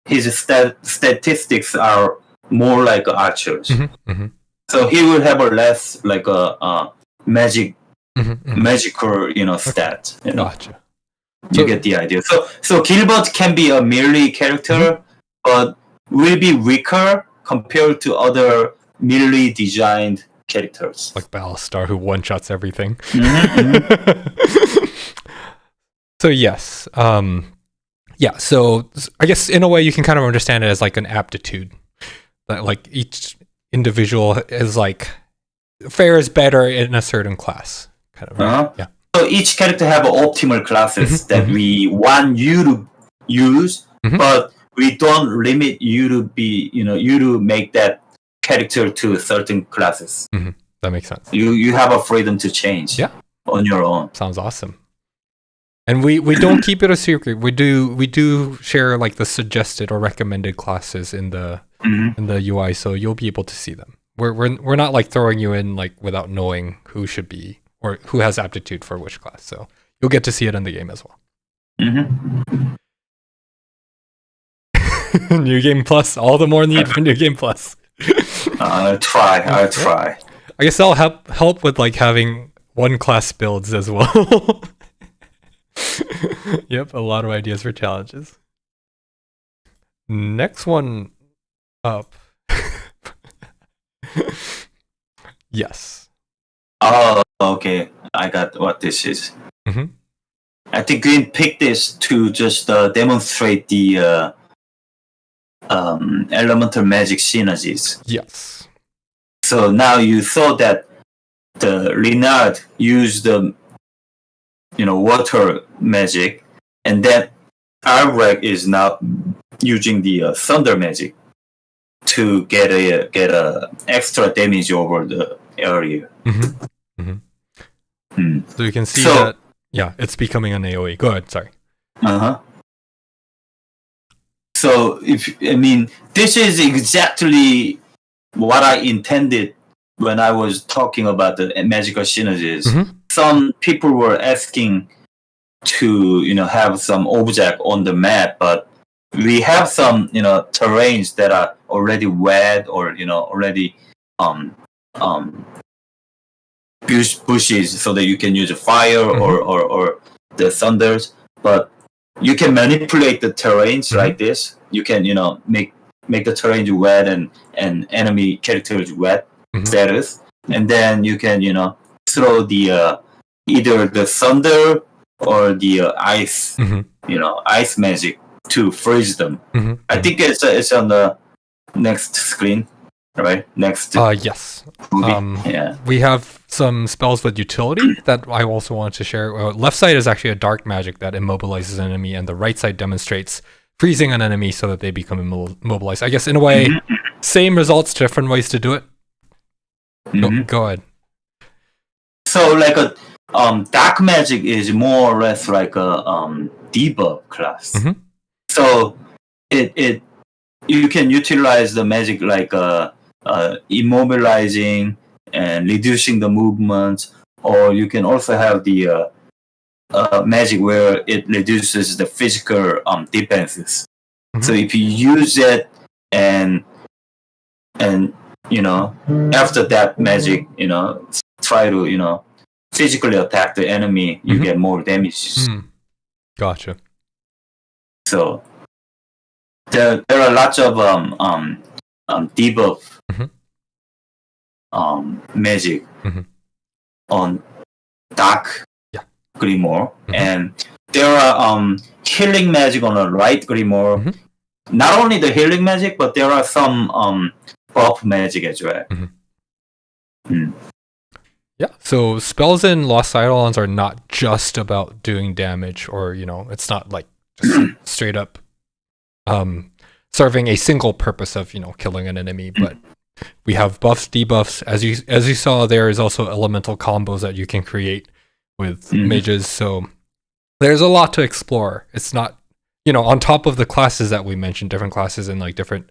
his statistics are more like archers. So he will have a less like a magical stat. Gotcha. You get the idea. So Gilbert can be a melee character, but will be weaker compared to other melee designed characters. Like Ballastar, who one-shots everything. So yes. So I guess in a way you can kind of understand it as like an aptitude. That like each individual is like fares better in a certain class. Kind of. Right? Yeah. So each character have optimal classes that we want you to use, but we don't limit you to be, you to make that character to certain classes. That makes sense. You have a freedom to change on your own. Sounds awesome. And we don't keep it a secret. We do share like the suggested or recommended classes in the UI, so you'll be able to see them. We're not like throwing you in like without knowing who should be or who has aptitude for which class. So you'll get to see it in the game as well. New Game Plus, all the more need for New Game Plus. I'll try. I guess that'll help with like having one class builds as well. Yep, a lot of ideas for challenges. Next one up. Yes. Oh, okay. I got what this is. Mm-hmm. I think Green picked this to just demonstrate the elemental magic synergies. Yes. So now you saw that the Renard used the water magic, and that Albrecht is now using the thunder magic to get a extra damage over the area. Mm-hmm. Mm-hmm. So you can see that, yeah, it's becoming an AoE. Go ahead, sorry. Uh-huh. So this is exactly what I intended when I was talking about the magical synergies. Mm-hmm. Some people were asking to have some object on the map, but we have some terrains that are already wet or already bushes, so that you can use fire or the thunders. But you can manipulate the terrains like this. You can make the terrain wet and enemy characters wet status, and then you can throw the either the thunder or the ice ice magic to freeze them. I think it's on the next screen, right? Next. Yes. Yeah. We have some spells with utility that I also want to share. Left side is actually a dark magic that immobilizes an enemy, and the right side demonstrates freezing an enemy so that they become immobilized. I guess in a way, same results, different ways to do it. Go ahead. So like a dark magic is more or less like a debuff class. So it you can utilize the magic like immobilizing and reducing the movement, or you can also have the magic where it reduces the physical defenses. So if you use it and after that magic try to physically attack the enemy, you get more damages. Gotcha. So there are lots of debuff magic on dark grimoire, and there are healing magic on the right grimoire. Not only the healing magic, but there are some buff magic as well. Yeah, so spells in Lost Eidolons are not just about doing damage, or it's not like just straight up serving a single purpose of killing an enemy, but we have buffs, debuffs. As you saw, there is also elemental combos that you can create with mages. So there's a lot to explore. It's not on top of the classes that we mentioned, different classes and like different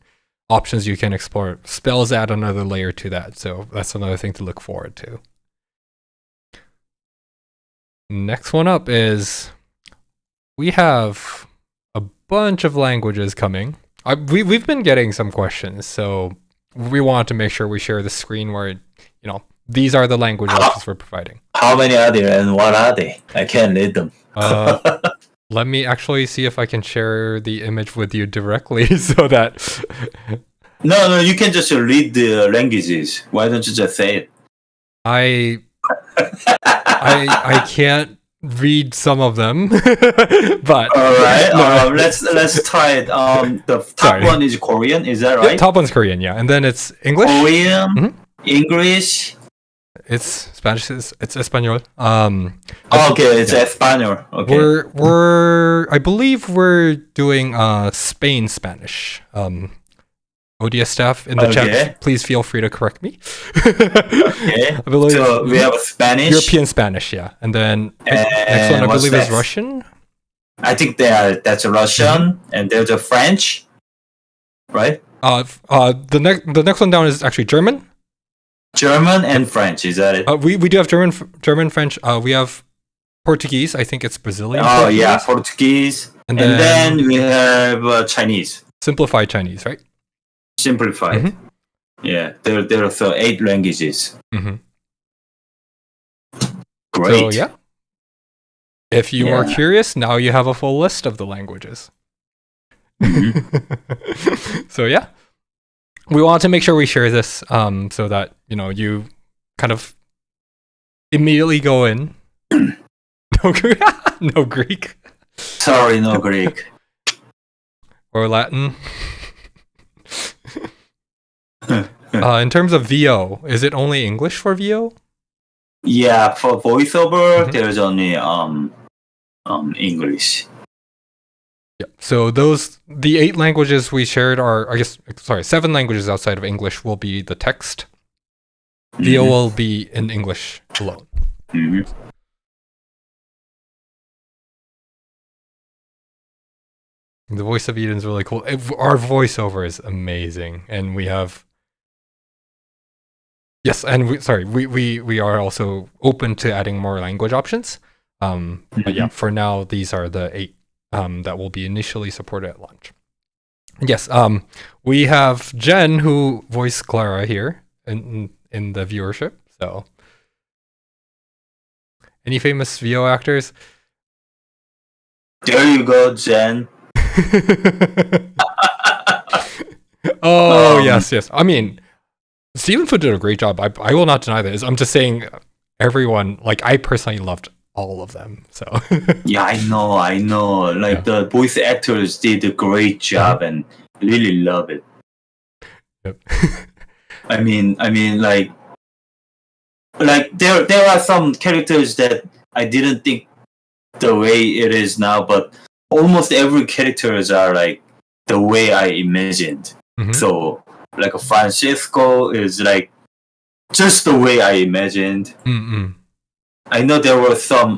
options you can explore. Spells add another layer to that, so that's another thing to look forward to. Next one up is we have a bunch of languages coming. We've been getting some questions, so we want to make sure we share the screen where these are the language options we're providing. How many are there and what are they? I can't read them. Let me actually see if I can share the image with you directly so that... No, you can just read the languages. Why don't you just say it? I can't read some of them, but... All right, let's try it. The top one is Korean, is that right? Yeah, top one's Korean, yeah. And then it's English. Korean, English. It's Spanish. It's Espanol. It's Espanol. Okay. I believe we're doing Spain Spanish. ODS staff in the chat, please feel free to correct me. Okay. So we have Spanish, European Spanish, yeah, and then next one I believe is Russian. I think that's a Russian, and there's a French, right? The next one down is actually German. German and French, is that it? We do have German, French. We have Portuguese. I think it's Brazilian. Portuguese. Yeah, Portuguese. And then we have Chinese. Simplified Chinese, right? Simplified. Yeah, there are 8 languages. Great. So yeah, if you are curious, now you have a full list of the languages. So yeah, we want to make sure we share this so that you kind of immediately go in. No Greek. Sorry, no Greek. Or Latin. In terms of VO, is it only English for VO? Yeah, for voiceover, there's only English. Yeah. So the 8 languages we shared are, 7 languages outside of English will be the text. VO will be in English alone. The voice of Eden is really cool. Our voiceover is amazing, and we have. Yes, and we are also open to adding more language options. But yeah, for now, these are the 8 that will be initially supported at launch. Yes, we have Jen who voiced Clara here in the viewership. So, any famous VO actors? There you go, Jen. Oh yes. I mean, Stephen Fu did a great job. I will not deny this. I'm just saying, everyone, like, I personally loved all of them. So yeah, I know. Like the voice actors did a great job and really love it. Yep. I mean, like there are some characters that I didn't think the way it is now, but almost every characters are like the way I imagined. So like Francisco is like just the way I imagined. I know there were some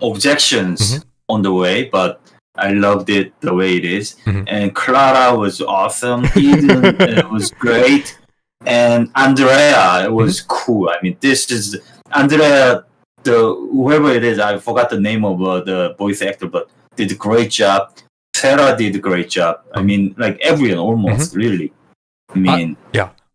objections on the way, but I loved it the way it is. And Clara was awesome. Eden it was great. And Andrea, it was cool. I mean, this is Andrea, whoever it is, I forgot the name of the voice actor, but did a great job. Sarah did a great job. I mean, like everyone almost, really. I mean...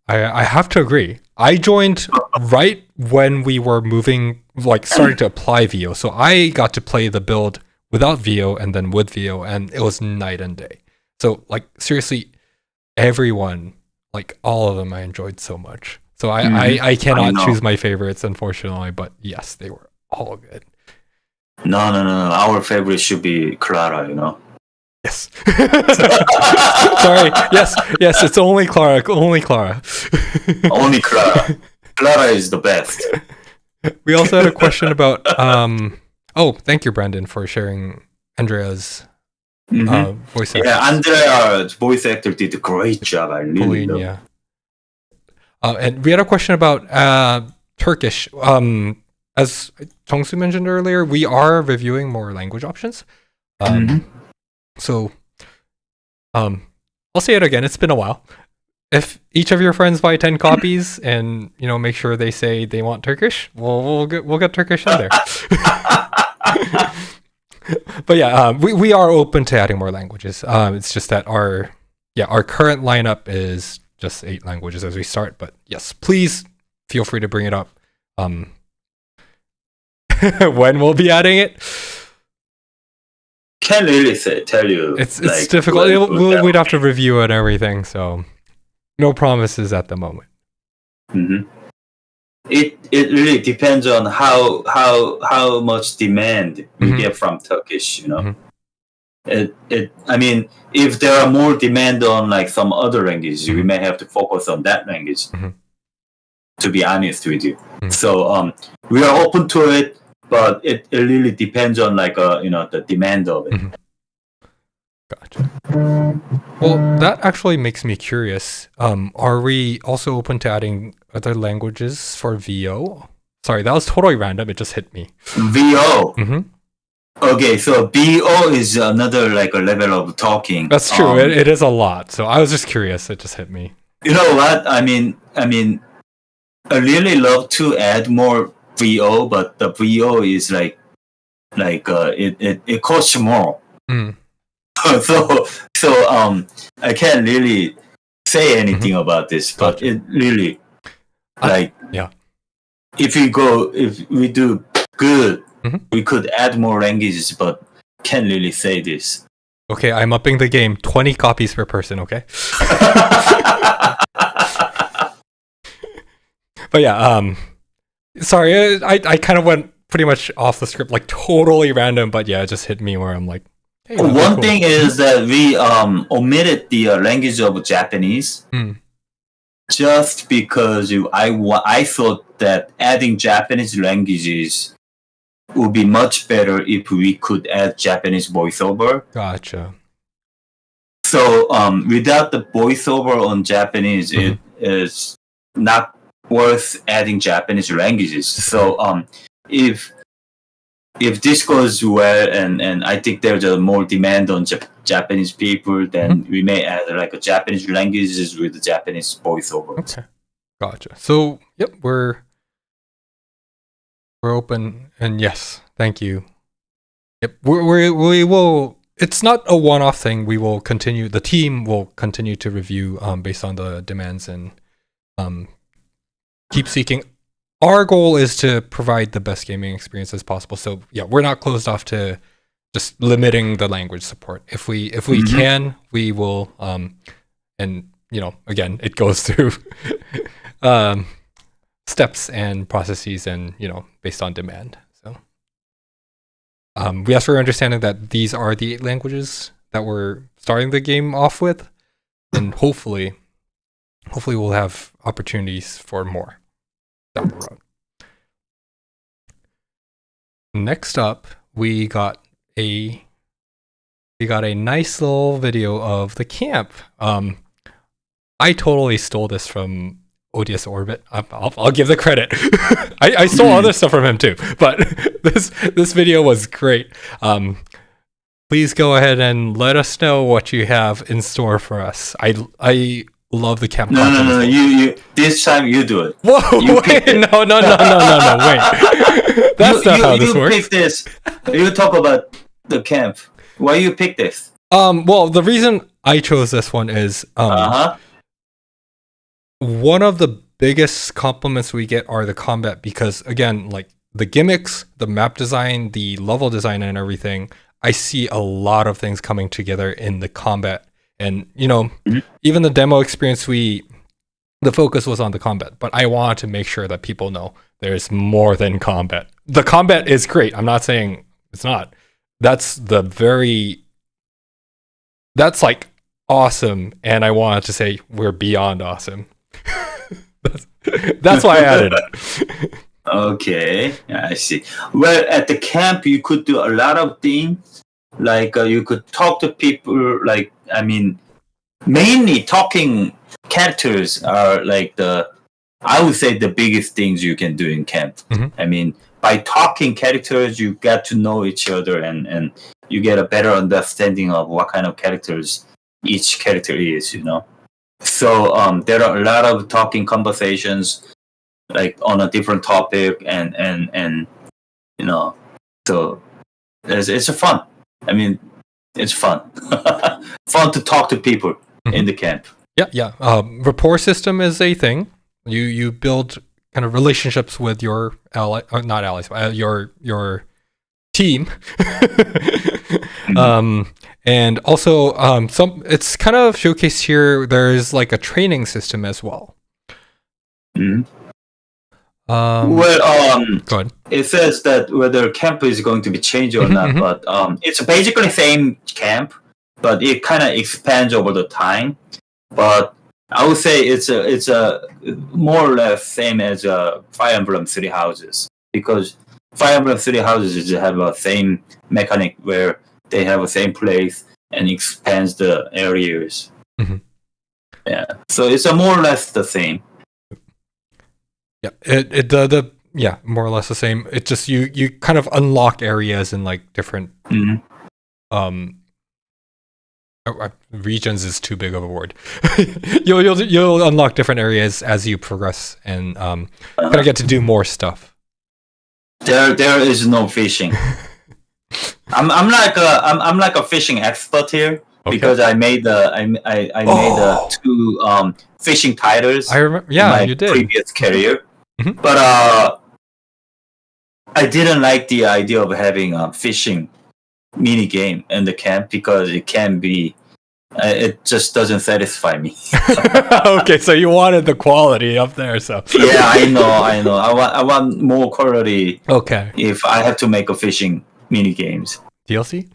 I have to agree. I joined right when we were moving, like starting to apply VO. So I got to play the build without VO and then with VO, and it was night and day. So like seriously, everyone, like all of them, I enjoyed so much. So I cannot choose my favorites, unfortunately, but yes, they were all good. No. Our favorite should be Clara, Yes. Sorry. Yes. It's only Clara. Only Clara. Only Clara. Clara is the best. We also had a question about. Oh, thank you, Brandon, for sharing Andrea's voice actor. Yeah, Andrea's voice actor did a great job. I really love it. And we had a question about Turkish. As Chongsu mentioned earlier, we are reviewing more language options. So, I'll say it again. It's been a while. If each of your friends buy 10 copies and make sure they say they want Turkish, we'll get Turkish in there. But yeah, we are open to adding more languages. It's just that our current lineup is just 8 languages as we start. But yes, please feel free to bring it up. When we'll be adding it. Can't really tell you. It's like, difficult. We'd have to review it and everything, so no promises at the moment. It really depends on how much demand we get from Turkish. I mean, if there are more demand on like some other languages, we may have to focus on that language. To be honest with you, so we are open to it. But it really depends on the demand of it. Gotcha. Well, that actually makes me curious. Are we also open to adding other languages for VO? Sorry, that was totally random. It just hit me. VO. Okay, so VO is another a level of talking. That's true. It is a lot. So I was just curious. It just hit me. You know what? I mean, I really love to add more VO, but the VO is it costs more. So I can't really say anything about this, but it really if we do good. Mhm. We could add more languages, but can't really say this. Okay, I'm upping the game. 20 copies per person, okay? But yeah, sorry, I kind of went pretty much off the script, like totally random, but yeah, it just hit me where I'm like, hey, that'd be One cool. thing is that we omitted the language of Japanese just because I thought that adding Japanese languages would be much better if we could add Japanese voiceover. Gotcha. So without the voiceover on Japanese, it is not worth adding Japanese languages. So if this goes well, and I think there's a more demand on Japanese people, then we may add like a Japanese languages with the Japanese voiceover. Okay, gotcha. So yep, we're open, and yes, thank you. Yep, we will. It's not a one-off thing. We will continue. The team will continue to review based on the demands and keep seeking. Our goal is to provide the best gaming experience as possible. So yeah, we're not closed off to just limiting the language support. If we can, we will. And again, it goes through steps and processes, and based on demand. So we ask for your understanding that these are the 8 languages that we're starting the game off with, and hopefully we'll have opportunities for more down the road. Next up, we got a nice little video of the camp. I totally stole this from ODS Orbit. I'll give the credit. I stole other stuff from him too, but this video was great. Please go ahead and let us know what you have in store for us. I love the camp. No. You this time you do it. Whoa! Wait, no. Wait, that's not how this works. You pick this. You talk about the camp. Why you pick this? Well, the reason I chose this one is one of the biggest compliments we get are the combat, because again, like the gimmicks, the map design, the level design, and everything, I see a lot of things coming together in the combat. And even the demo experience, the focus was on the combat, but I want to make sure that people know there's more than combat. The combat is great. I'm not saying it's not. That's like awesome, and I wanted to say we're beyond awesome. That's why I added it. Okay, I see. Well, at the camp, you could do a lot of things. Like you could talk to people. Like, I mean, mainly talking characters are like I would say the biggest things you can do in camp. I mean, by talking characters, you get to know each other, and you get a better understanding of what kind of characters each character is. So there are a lot of talking conversations, like on a different topic, and so it's a fun. I mean, it's fun. Fun to talk to people in the camp. Yeah. Rapport system is a thing. You build kind of relationships with your not allies, your team. And also it's kind of showcased here. There's like a training system as well. Go ahead. It says that whether camp is going to be changed or not, but it's basically same camp, but it kind of expands over the time. But I would say it's a more or less same as Fire Emblem Three Houses, because Fire Emblem Three Houses have a same mechanic where they have the same place and expands the areas. Yeah, so it's a more or less the same. Yeah, more or less the same. It just you kind of unlock areas in like different regions is too big of a word. you'll unlock different areas as you progress, and kind of get to do more stuff. There is no fishing. I'm like a fishing expert here, because I made made 2 fishing titles. I remember. Yeah, in my you did. Previous career. But I didn't like the idea of having a fishing mini game in the camp because it can be. It just doesn't satisfy me. Okay, so you wanted the quality up there, so Yeah, I know. I want more quality. Okay. If I have to make a fishing mini games. DLC?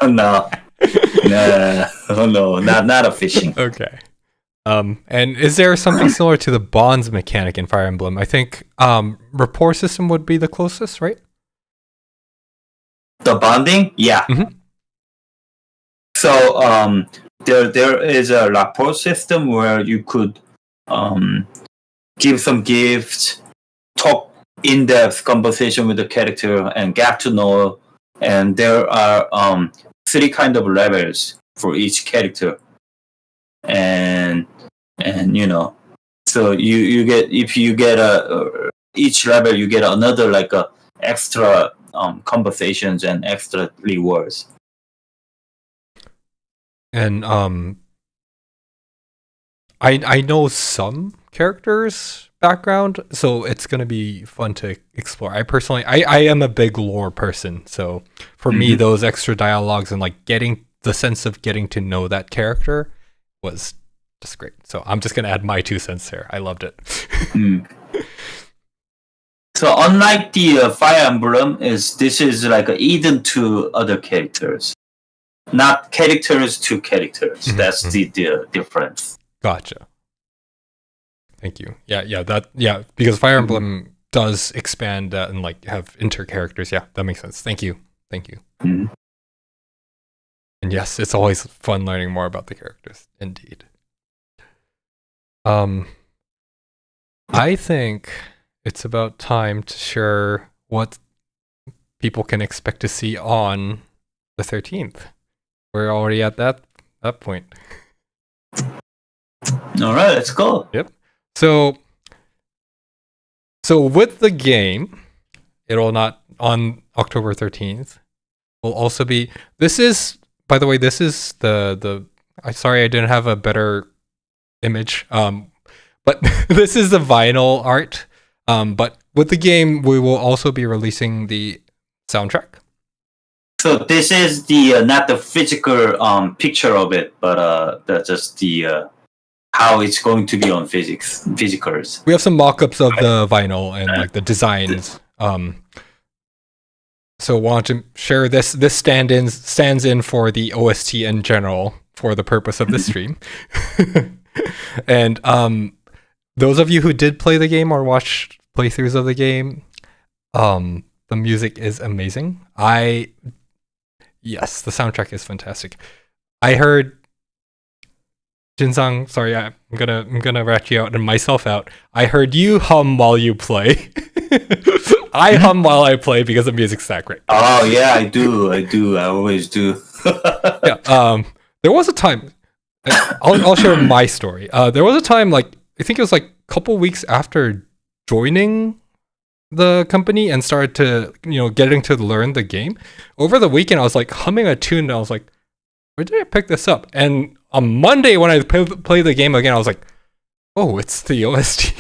No, not a fishing. Okay. And is there something similar to the bonds mechanic in Fire Emblem? I think rapport system would be the closest, right? The bonding, yeah. Mm-hmm. So there is a rapport system where you could give some gifts, talk in-depth conversation with the character, and get to know. And there are 3 kind of levels for each character, and so you get, if you get each level you get another like a extra conversations and extra rewards. And I know some characters' background, so it's gonna be fun to explore. I personally, I am a big lore person, so for me, those extra dialogues and like getting the sense of getting to know that character was just great. So I'm just gonna add my 2 cents there. I loved it. So unlike the Fire Emblem, this is like Eden to other characters, not characters to characters. That's the difference. Gotcha. Thank you. Yeah, because Fire Emblem does expand that and like have inter-characters. Yeah, that makes sense. Thank you. And yes, it's always fun learning more about the characters. Indeed. I think it's about time to share what people can expect to see on the 13th. We're already at that point. All right, let's go. Yep. So with the game, it'll not on October 13th. Will also be. This is, by the way, this is the. I'm sorry, I didn't have a better image. But this is the vinyl art. But with the game, we will also be releasing the soundtrack. So this is the not the physical picture of it, but just the how it's going to be on physicals. We have some mock-ups of the vinyl and like the designs. So want to share this stands in for the OST in general for the purpose of this stream. And those of you who did play the game or watched playthroughs of the game, the music is amazing. Yes, the soundtrack is fantastic. I heard Jinsang, sorry, I'm gonna rat you out and myself out. I heard you hum while you play. I hum while I play because the music's that great. Oh yeah, I do. I always do. Yeah. There was a time. I'll share my story. There was a time, like I think it was like a couple weeks after joining the company and started to getting to learn the game. Over the weekend, I was like humming a tune, and I was like, "Where did I pick this up?" And on Monday, when I played the game again, I was like, "Oh, it's the OST."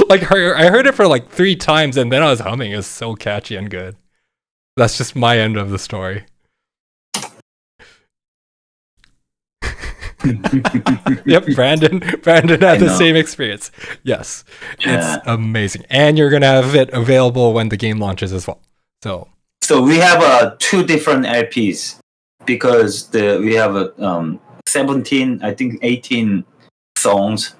Like I heard it for like 3 times, and then I was humming. It was so catchy and good. That's just my end of the story. Yep, Brandon had the same experience. Yes, yeah. It's amazing, and you're gonna have it available when the game launches as well. So we have 2 different LPs because we have 17, I think 18 songs,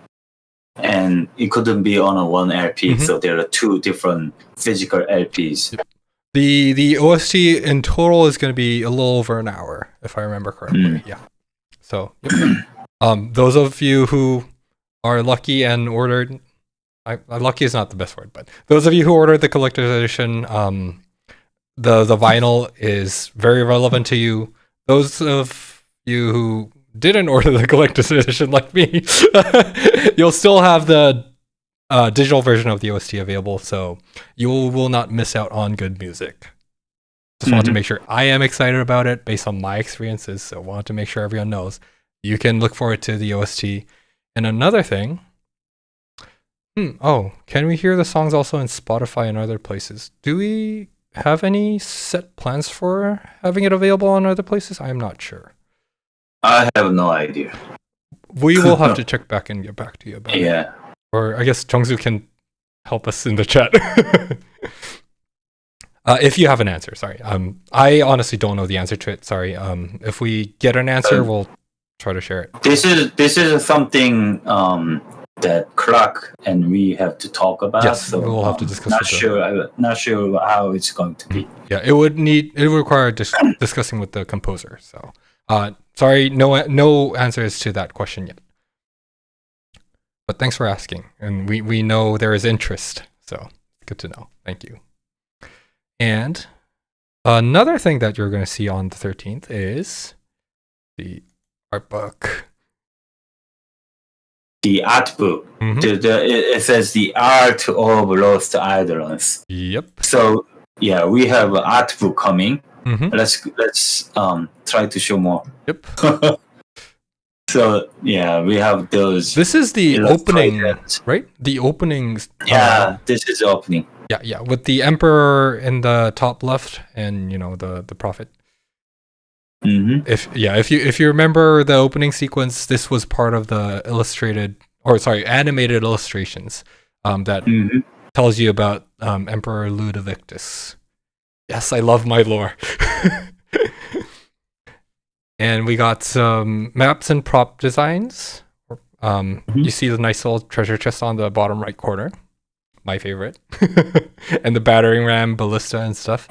and it couldn't be on a one LP. So there are 2 different physical LPs. The OST in total is going to be a little over an hour, if I remember correctly. Yeah. So, those of you who are lucky and ordered, lucky is not the best word, but those of you who ordered the collector's edition, the vinyl is very relevant to you. Those of you who didn't order the collector's edition, like me, you'll still have the digital version of the OST available, so you will not miss out on good music. Just want to make sure I am excited about it based on my experiences, so want to make sure everyone knows you can look forward to the OST. And another thing, Oh, can we hear the songs also in Spotify and other places? Do we have any set plans for having it available on other places? I'm not sure. I have no idea. We will have to check back and get back to you about it. Yeah. Or I guess Jungsu can help us in the chat. If you have an answer, sorry. I honestly don't know the answer to it. Sorry. If we get an answer, we'll try to share it. This is something that Clark and we have to talk about. Yes, so we'll have to discuss. Not sure how it's going to be. Yeah, it would require discussing with the composer. So, sorry, no answers to that question yet. But thanks for asking, and we know there is interest, so good to know. Thank you. And another thing that you're going to see on the 13th is the art book. The art book. It says the art of lost Eidolons. Yep. So yeah, we have an art book coming. Let's try to show more. Yep. So yeah, we have those. This is the opening, right? The openings. Yeah, this is the opening. Yeah, with the emperor in the top left, and the prophet. If you remember the opening sequence, this was part of the animated illustrations that tells you about Emperor Ludovictus. Yes, I love my lore. And we got some maps and prop designs. You see the nice little treasure chest on the bottom right corner. My favorite. And the battering ram, ballista, and stuff.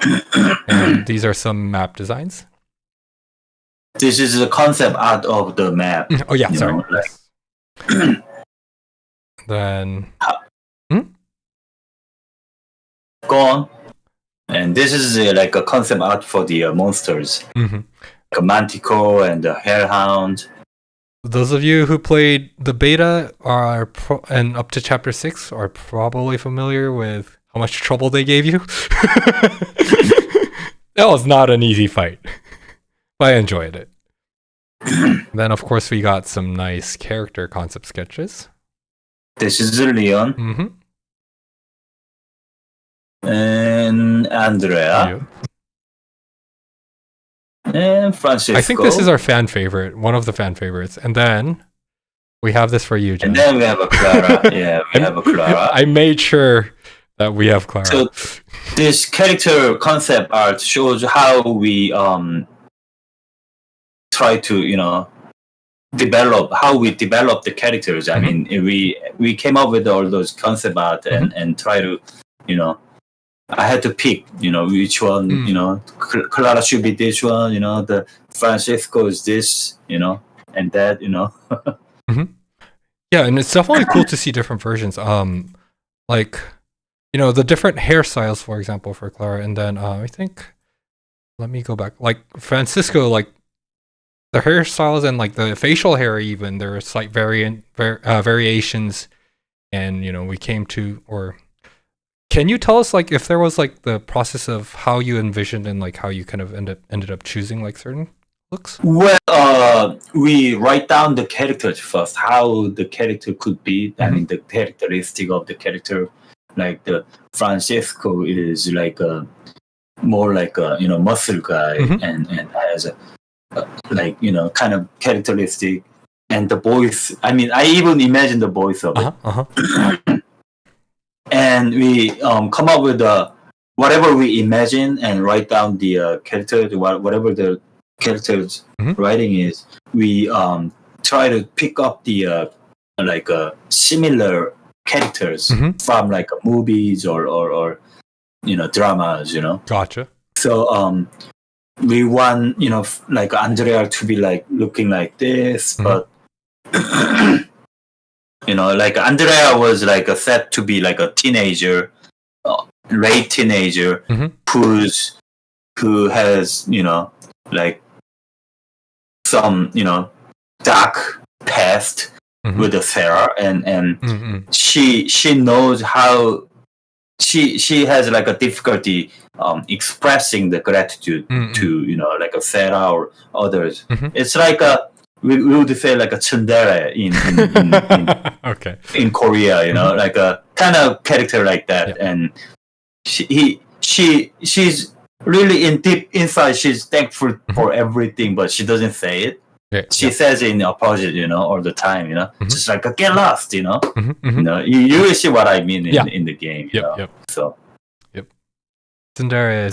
And these are some map designs. This is the concept art of the map. Oh yeah, sorry. Then go on. And this is like a concept art for the monsters. Like a Manticore and the Hellhound. Those of you who played the beta and up to chapter 6 are probably familiar with how much trouble they gave you. That was not an easy fight. But I enjoyed it. Then, of course, we got some nice character concept sketches. This is Leon. And Andrea. And Francisco. I think this is our fan favorite, one of the fan favorites. And then we have this for you, Jen. And then we have a Clara. Yeah, we have a Clara. I made sure that we have Clara. So this character concept art shows how we try to, develop the characters. I mean, we came up with all those concept art and try to, I had to pick, which one, Clara should be this one, the Francisco is this, and that, Yeah, and it's definitely cool to see different versions. Like, the different hairstyles, for example, for Clara, and then I think, let me go back. Like Francisco, like the hairstyles and like the facial hair, even there are slight variations, and we came to or. Can you tell us, like, if there was, like, the process of how you envisioned and, like, how you kind of ended up choosing, like, certain looks? Well, we write down the characters first, how the character could be. I mean, the characteristic of the character. Like, the Francisco is, like, more like a, muscle guy and has, kind of characteristic. And the voice, I mean, I even imagine the voice of it. And we come up with whatever we imagine and write down the character, whatever the character's writing is. We try to pick up the similar characters from like movies or dramas. Gotcha. So we want like Andrea to be like looking like this, but. Like Andrea was like set to be like a teenager, late teenager, who has like some dark past with Sarah, and she knows how she has like a difficulty expressing the gratitude to like a Sarah or others. It's like we would say like a tsundere Okay. in Korea, you know, like a kind of character like that. Yeah. And she's really in deep inside. She's thankful for everything, but she doesn't say it. She says it in apology, you know, all the time, you know, just like get lost, you know. You know, you will see what I mean in the game. You know? So. Tsundere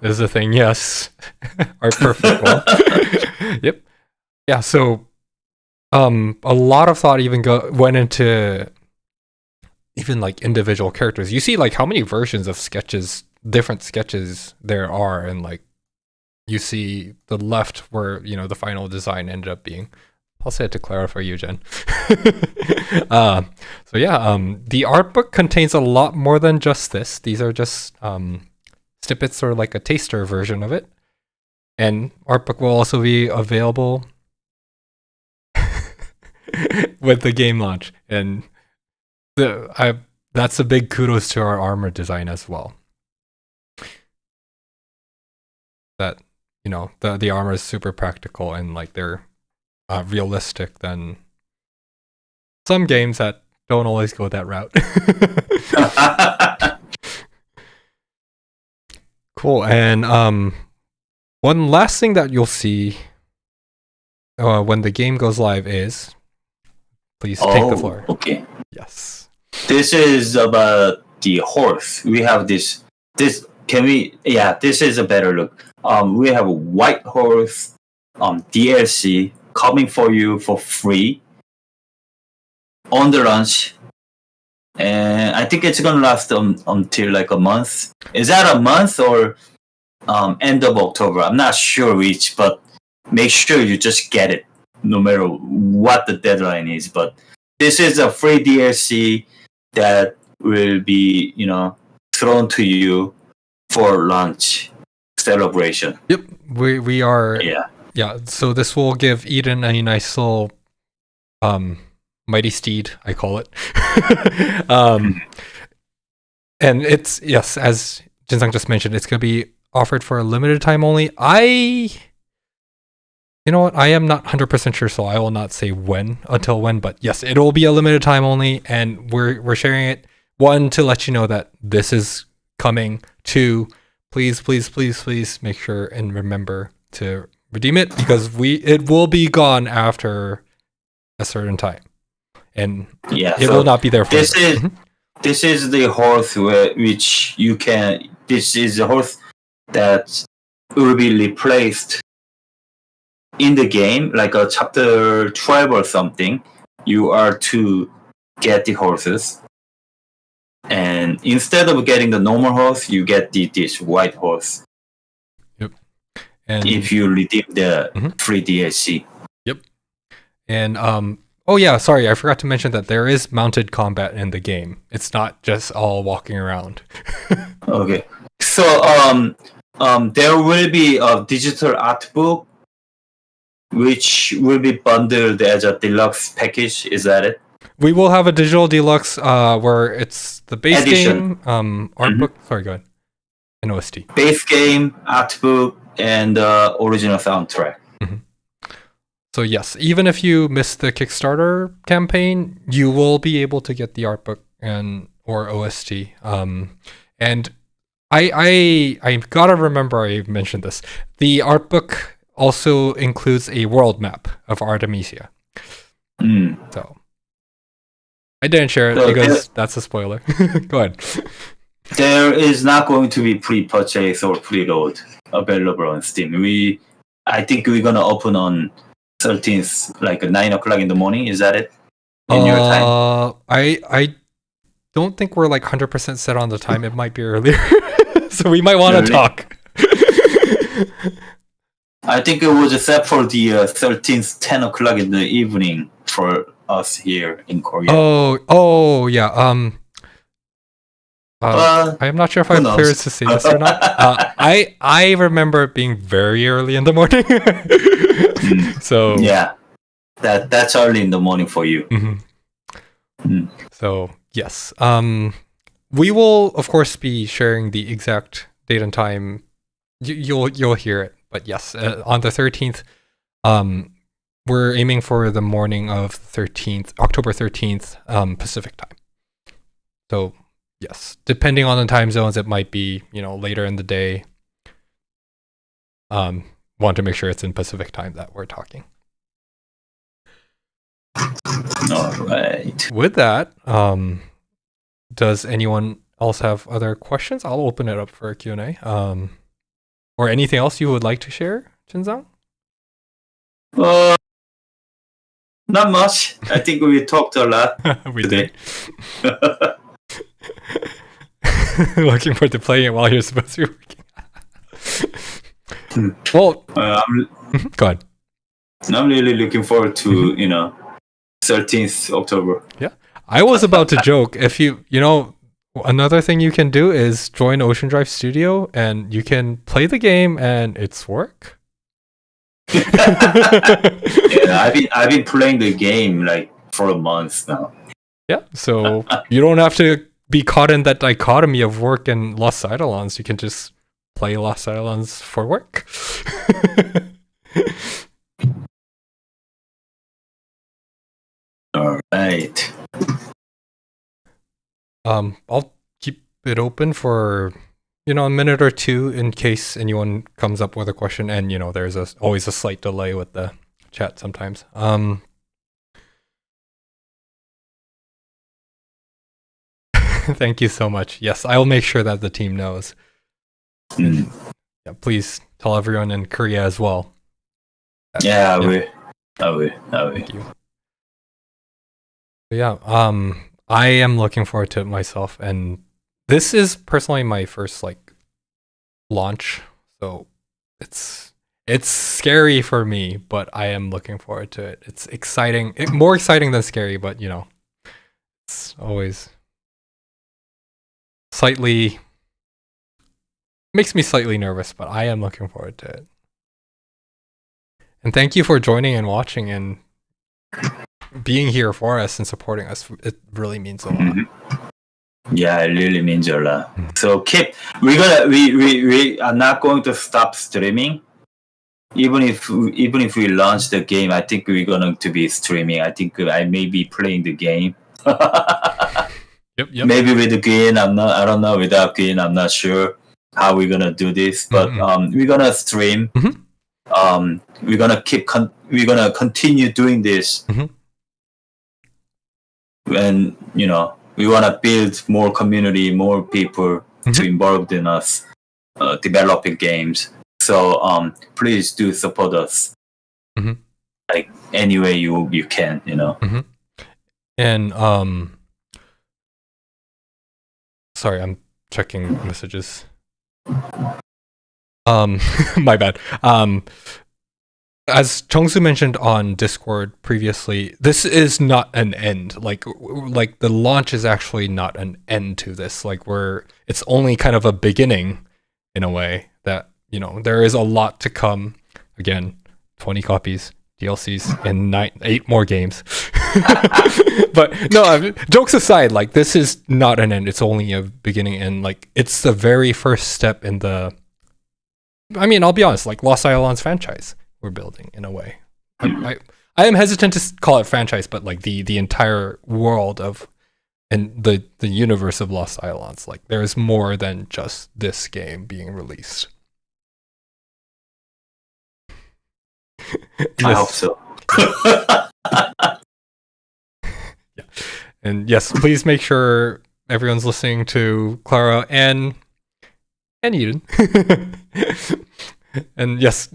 is a thing, yes. Our perfect one. Yep. Yeah, so a lot of thought even went into even like individual characters. You see like how many versions of different sketches there are, and like you see the left where, you know, the final design ended up being. I'll say it to clarify you, Jen. The art book contains a lot more than just this. These are just snippets or like a taster version of it. And art book will also be available with the game launch. And that's a big kudos to our armor design as well. That, you know, the armor is super practical and like they're realistic than some games that don't always go that route. Cool. And one last thing that you'll see when the game goes live is, please take the floor. Okay. Yes. This is about the horse. We have this. Can we? Yeah, this is a better look. We have a white horse DLC coming for you for free on the launch. And I think it's gonna last until like a month. Is that a month or end of October? I'm not sure which, but make sure you just get it, no matter what the deadline is. But this is a free DLC that will be, you know, thrown to you for launch celebration. Yep, we are. Yeah. So this will give Eden a nice little mighty steed, I call it. And it's, yes, as Jinsung just mentioned, it's going to be offered for a limited time only. You know what? I am not 100% sure, so I will not say until when, but yes, it will be a limited time only, and we're sharing it. One, to let you know that this is coming. Two, please make sure and remember to redeem it, because it will be gone after a certain time. And it will not be there for this is the horse which you can. This is the horse that will be replaced in the game, like a chapter 12 or something. You are to get the horses, and instead of getting the normal horse, you get this white horse. Yep. And if you redeem the free DLC. Yep. And oh yeah, sorry, I forgot to mention that there is mounted combat in the game. It's not just all walking around. Okay. So there will be a digital art book which will be bundled as a deluxe package. Is that it? We will have a digital deluxe where it's the base edition. Game, art book. Sorry, go ahead. An OST. Base game, art book, and original soundtrack. So yes, even if you missed the Kickstarter campaign, you will be able to get the art book or OST. And I gotta remember I mentioned this. The art book also includes a world map of Artemisia. So I didn't share it because that's a spoiler. Go ahead. There is not going to be pre-purchase or preload available on Steam. I think we're gonna open on 13th, like 9 o'clock in the morning. Is that it? In your time? I don't think we're like 100% set on the time. It might be earlier. So we might want to talk. I think it was set for the 13th, 10 o'clock in the evening for us here in Korea. Oh yeah. I am not sure if I'm clear to say this or not. I remember it being very early in the morning. So yeah, that's early in the morning for you. So yes, we will of course be sharing the exact date and time. You'll hear it, but yes, on the 13th, we're aiming for the morning of 13th, October 13th, Pacific time. So yes, depending on the time zones, it might be, later in the day. Want to make sure it's in Pacific time that we're talking. All right. With that, does anyone else have other questions? I'll open it up for a Q&A. Or anything else you would like to share, Jinzang? Not much. I think we talked a lot today. Looking forward to playing it while you're supposed to be working. Well, go ahead. I'm really looking forward to 13th October. Yeah, I was about to joke. If another thing you can do is join Ocean Drive Studio, and you can play the game, and it's work. Yeah, I've been playing the game like for a month now. Yeah, so you don't have to be caught in that dichotomy of work and Lost Eidolons. You can just play Lost Eidolons for work. All right. I'll keep it open for a minute or two in case anyone comes up with a question, and there's always a slight delay with the chat sometimes. Thank you so much. Yes, I'll make sure that the team knows. Yeah, please tell everyone in Korea as well. Yeah, I will. Thank you. Yeah, I am looking forward to it myself, and this is personally my first launch, so it's scary for me, but I am looking forward to it. It's exciting, more exciting than scary, but it's always makes me slightly nervous, but I am looking forward to it. And thank you for joining and watching and being here for us and supporting us. It really means a lot. Yeah, it really means a lot. So we are not going to stop streaming. Even if we launch the game, I think we're going to be streaming. I think I may be playing the game. Yep. Maybe with the Queen, I don't know. Without Queen, I'm not sure how we're gonna do this. But we're gonna stream. We're gonna continue doing this. And we wanna build more community, more people to involved in us developing games. So please do support us. Like any way you can. And sorry, I'm checking messages. My bad. As Chongsu mentioned on Discord previously, this is not an end. Like the launch is actually not an end to this. It's only kind of a beginning in a way that, there is a lot to come. Again, 20 copies, DLCs, and 8 more games. But no, jokes aside, this is not an end. It's only a beginning, and it's the very first step in the. I'll be honest, Lost Eidolons franchise we're building in a way. I am hesitant to call it franchise, but the entire world of and the universe of Lost Eidolons. There's more than just this game being released. I hope so. Yeah. And yes, please make sure everyone's listening to Clara and Eden. And yes,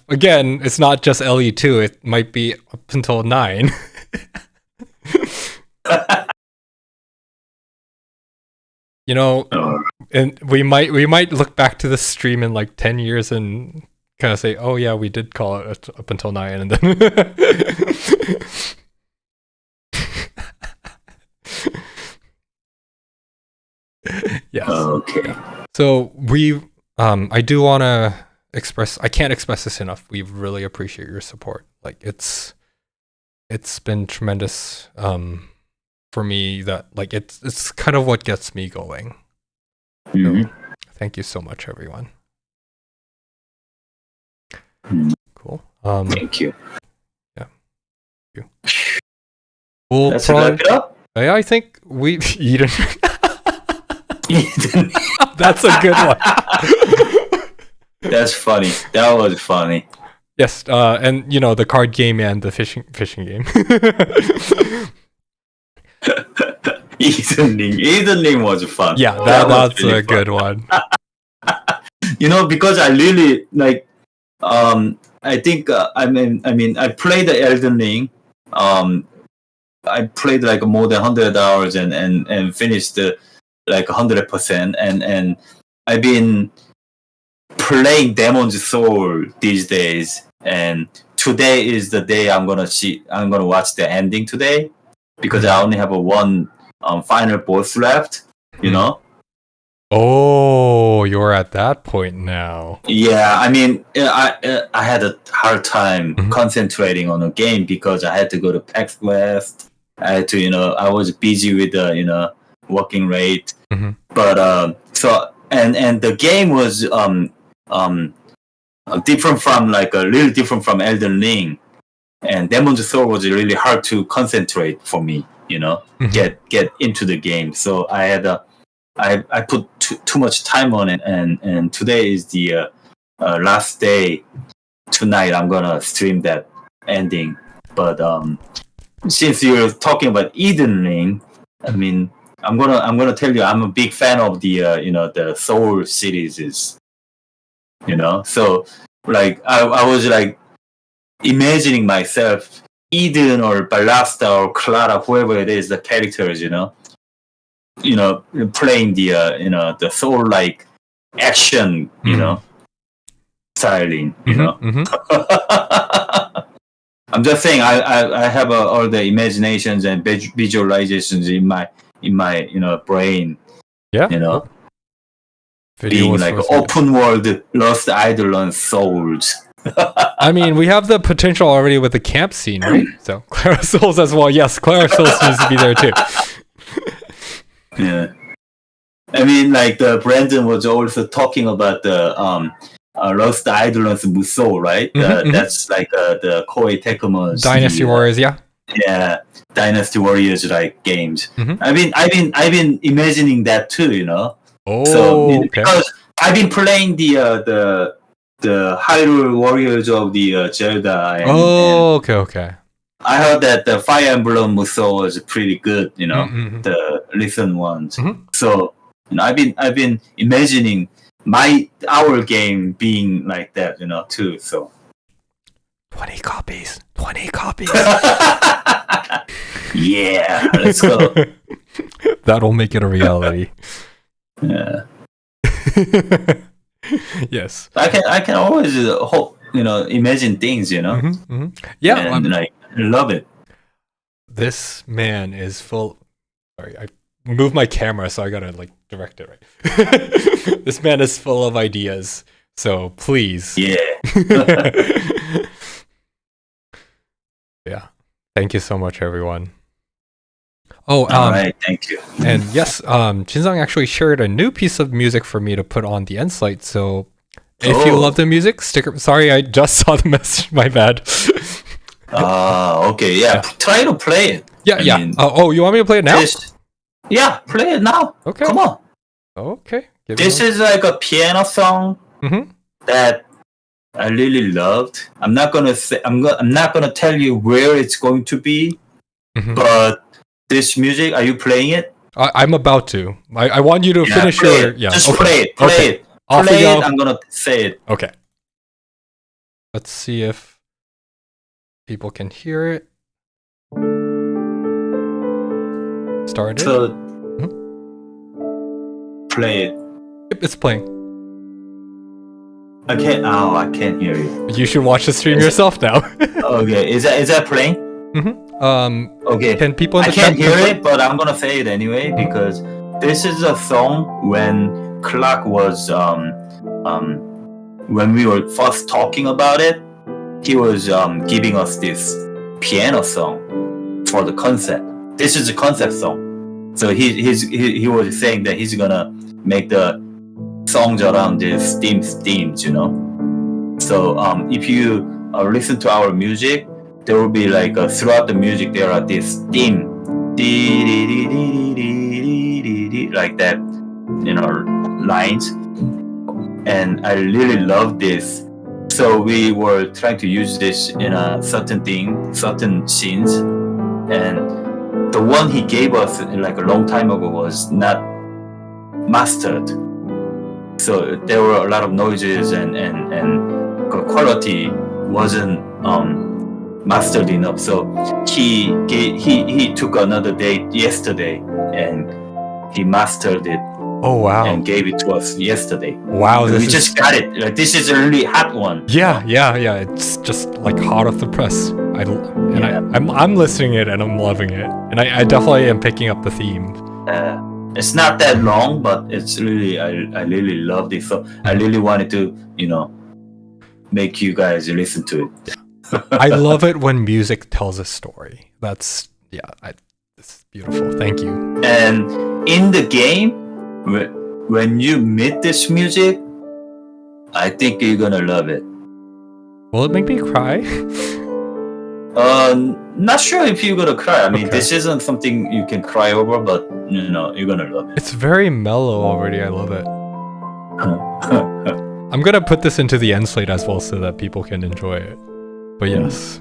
again, it's not just LE2. It might be up until 9. And we might look back to this stream in 10 years and kind of say, oh yeah, we did call it up until 9, and then yes. Okay. So I do want to I can't express this enough. We really appreciate your support. It's been tremendous for me that it's kind of what gets me going. So, thank you so much, everyone. Cool. Thank you. Yeah. We'll Let's probably, wrap it up. I think we Eden. Eden. That's a good one. That's funny. That was funny. Yes, and the card game and the fishing game. Eidolons was fun. Yeah, that's really a good one. Because I really like. I think I played the Elden Ring. I played like more than 100 hours and finished like 100%. And I've been playing Demon's Soul these days. And today is the day I'm gonna watch the ending today, because I only have one final boss left. Oh, you're at that point now. Yeah, I had a hard time concentrating on a game because I had to go to PAX West. I had to, I was busy with the, working rate. But so and the game was different from a little different from Elden Ring, and Demon's Soul was really hard to concentrate for me. Get into the game. So I had I put too much time on it, and today is the last day. Tonight I'm gonna stream that ending. But since you're talking about Eden Ring, I'm gonna tell you I'm a big fan of the the Soul series. So I was imagining myself Eden or Ballasta or Clara, whoever it is, the characters, playing the the Soul action, styling, I'm just saying I have all the imaginations and visualizations in my brain. Yeah. Being open world Lost Eidolons Souls. We have the potential already with the camp scene, right? So Clara Souls as well. Yes, Clara Souls needs to be there too. Yeah. The Brandon was also talking about the Lost Eidolons Musou, right? That's the Koei Tecmo's Dynasty Warriors, yeah. Yeah, Dynasty Warriors games. I've been imagining that too, Oh, so okay. because I've been playing the Hyrule Warriors of the Zelda. And okay. I heard that the Fire Emblem Musou was pretty good, the recent ones. So I've been imagining our game being like that, too. So 20 copies. Yeah, let's go. That'll make it a reality. Yeah. Yes. I can always hope, imagine things, Yeah, and love it. This man is full. Sorry, I moved my camera, so I gotta direct it right. This man is full of ideas, so please. Yeah. Yeah. Thank you so much, everyone. Oh, all right, thank you. And yes, Jinzang actually shared a new piece of music for me to put on the end slide. So if you love the music, sorry, I just saw the message. My bad. Okay, yeah. Try to play it. Yeah. You want me to play it now? Yeah, play it now. Okay. Come on. Okay. This is a piano song that I really loved. I'm not gonna tell you where it's going to be, but this music, are you playing it? I'm about to. I want you to finish your... Yeah. Just play it. Play it. I'm going to say it. Okay. Let's see if people can hear it. Started. So, play it. Yep, it's playing. I can't hear you. You should watch the stream yourself now. Okay. Is that playing? Okay. Can people? I can't hear it, but I'm gonna say it anyway because this is a song when Clark was when we were first talking about it. He was giving us this piano song for the concept. This is a concept song. So he was saying that he's gonna make the songs around these themes. So if you listen to our music, there will be like throughout the music there are this theme, like that, lines, and I really love this. So we were trying to use this in a certain thing, certain scenes, and the one he gave us like a long time ago was not mastered. So there were a lot of noises and the quality wasn't mastered enough. So he took another day yesterday and he mastered it. Oh wow! And gave it to us yesterday. Wow, we just got it. Like, this is a really hot one. Yeah. It's just like hot off the press. I'm listening it and I'm loving it, and I definitely am picking up the theme. It's not that long, but it's really I really loved it. So I really wanted to make you guys listen to it. I love it when music tells a story. It's beautiful. Thank you. And in the game, when you meet this music, I think you're gonna love it. Will it make me cry? Not sure if you're gonna cry. I mean, Okay. this isn't something you can cry over, but you're gonna love it. It's very mellow already. I love it. I'm gonna put this into the end slate as well so that people can enjoy it. But yes,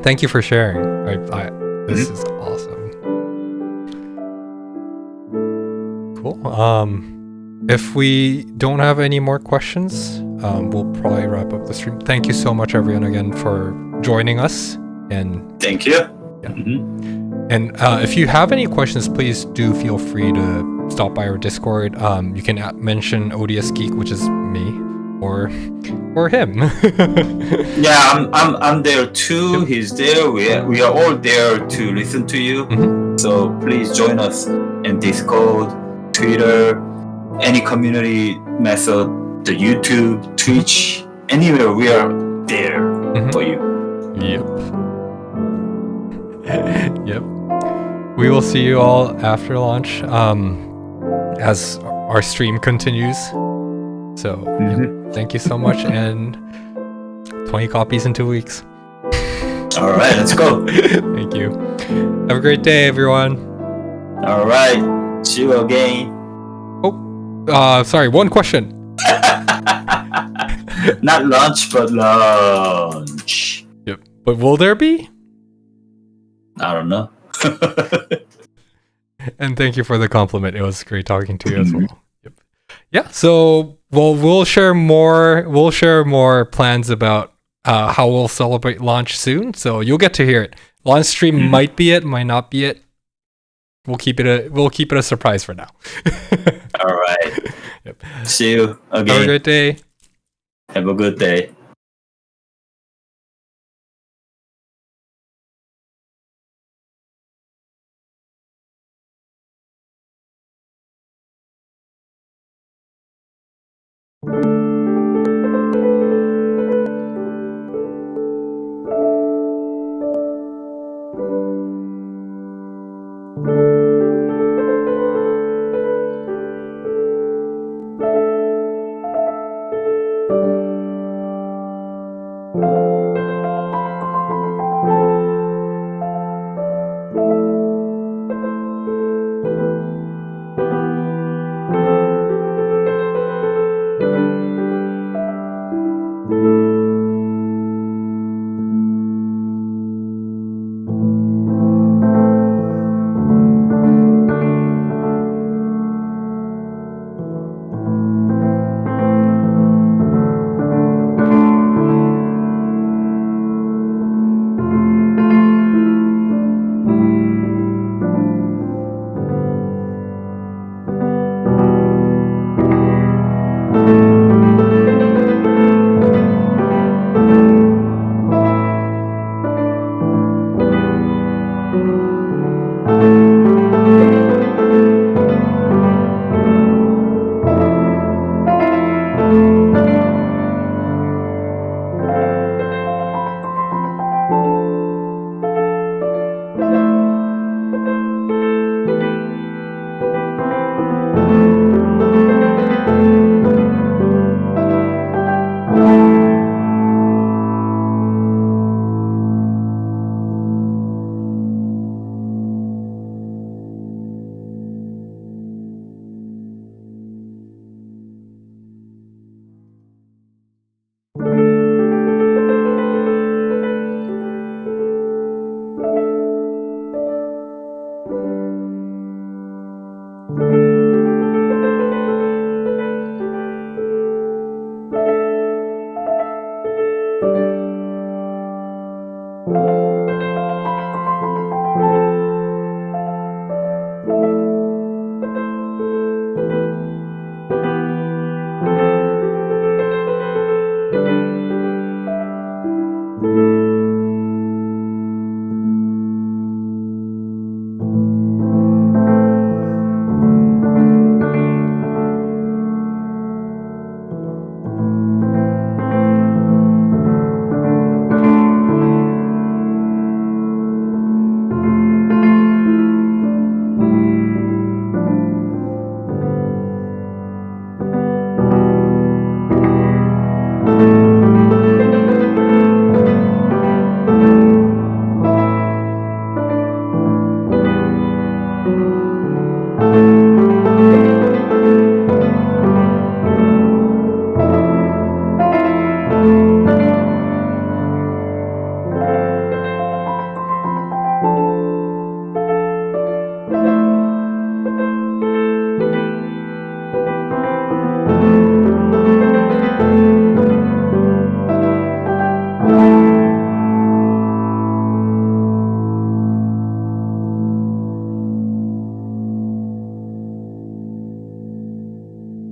thank you for sharing. This is awesome. Cool. If we don't have any more questions, we'll probably wrap up the stream. Thank you so much, everyone, again for joining us. And thank you. Yeah. And if you have any questions, please do feel free to stop by our Discord. You can mention ODS Geek, which is me, or him. Yeah, I'm there too. Yep. He's there. We are all there to listen to you. Mm-hmm. So please join us in Discord, Twitter, any community method, the YouTube, Twitch, anywhere. We are there for you. Yep. We will see you all after launch as our stream continues. So thank you so much, and 20 copies in 2 weeks. All right, let's go. Thank you. Have a great day, everyone. All right, see you again. Oh, sorry, one question. Not lunch, but lunch. Yep. But will there be? I don't know. And thank you for the compliment. It was great talking to you as well. Yep. Yeah. So, we'll share more. We'll share more plans about how we'll celebrate launch soon. So you'll get to hear it. Launch stream might be it, might not be it. We'll keep it a surprise for now. All right. Yep. See you again. Have a great day. Have a good day.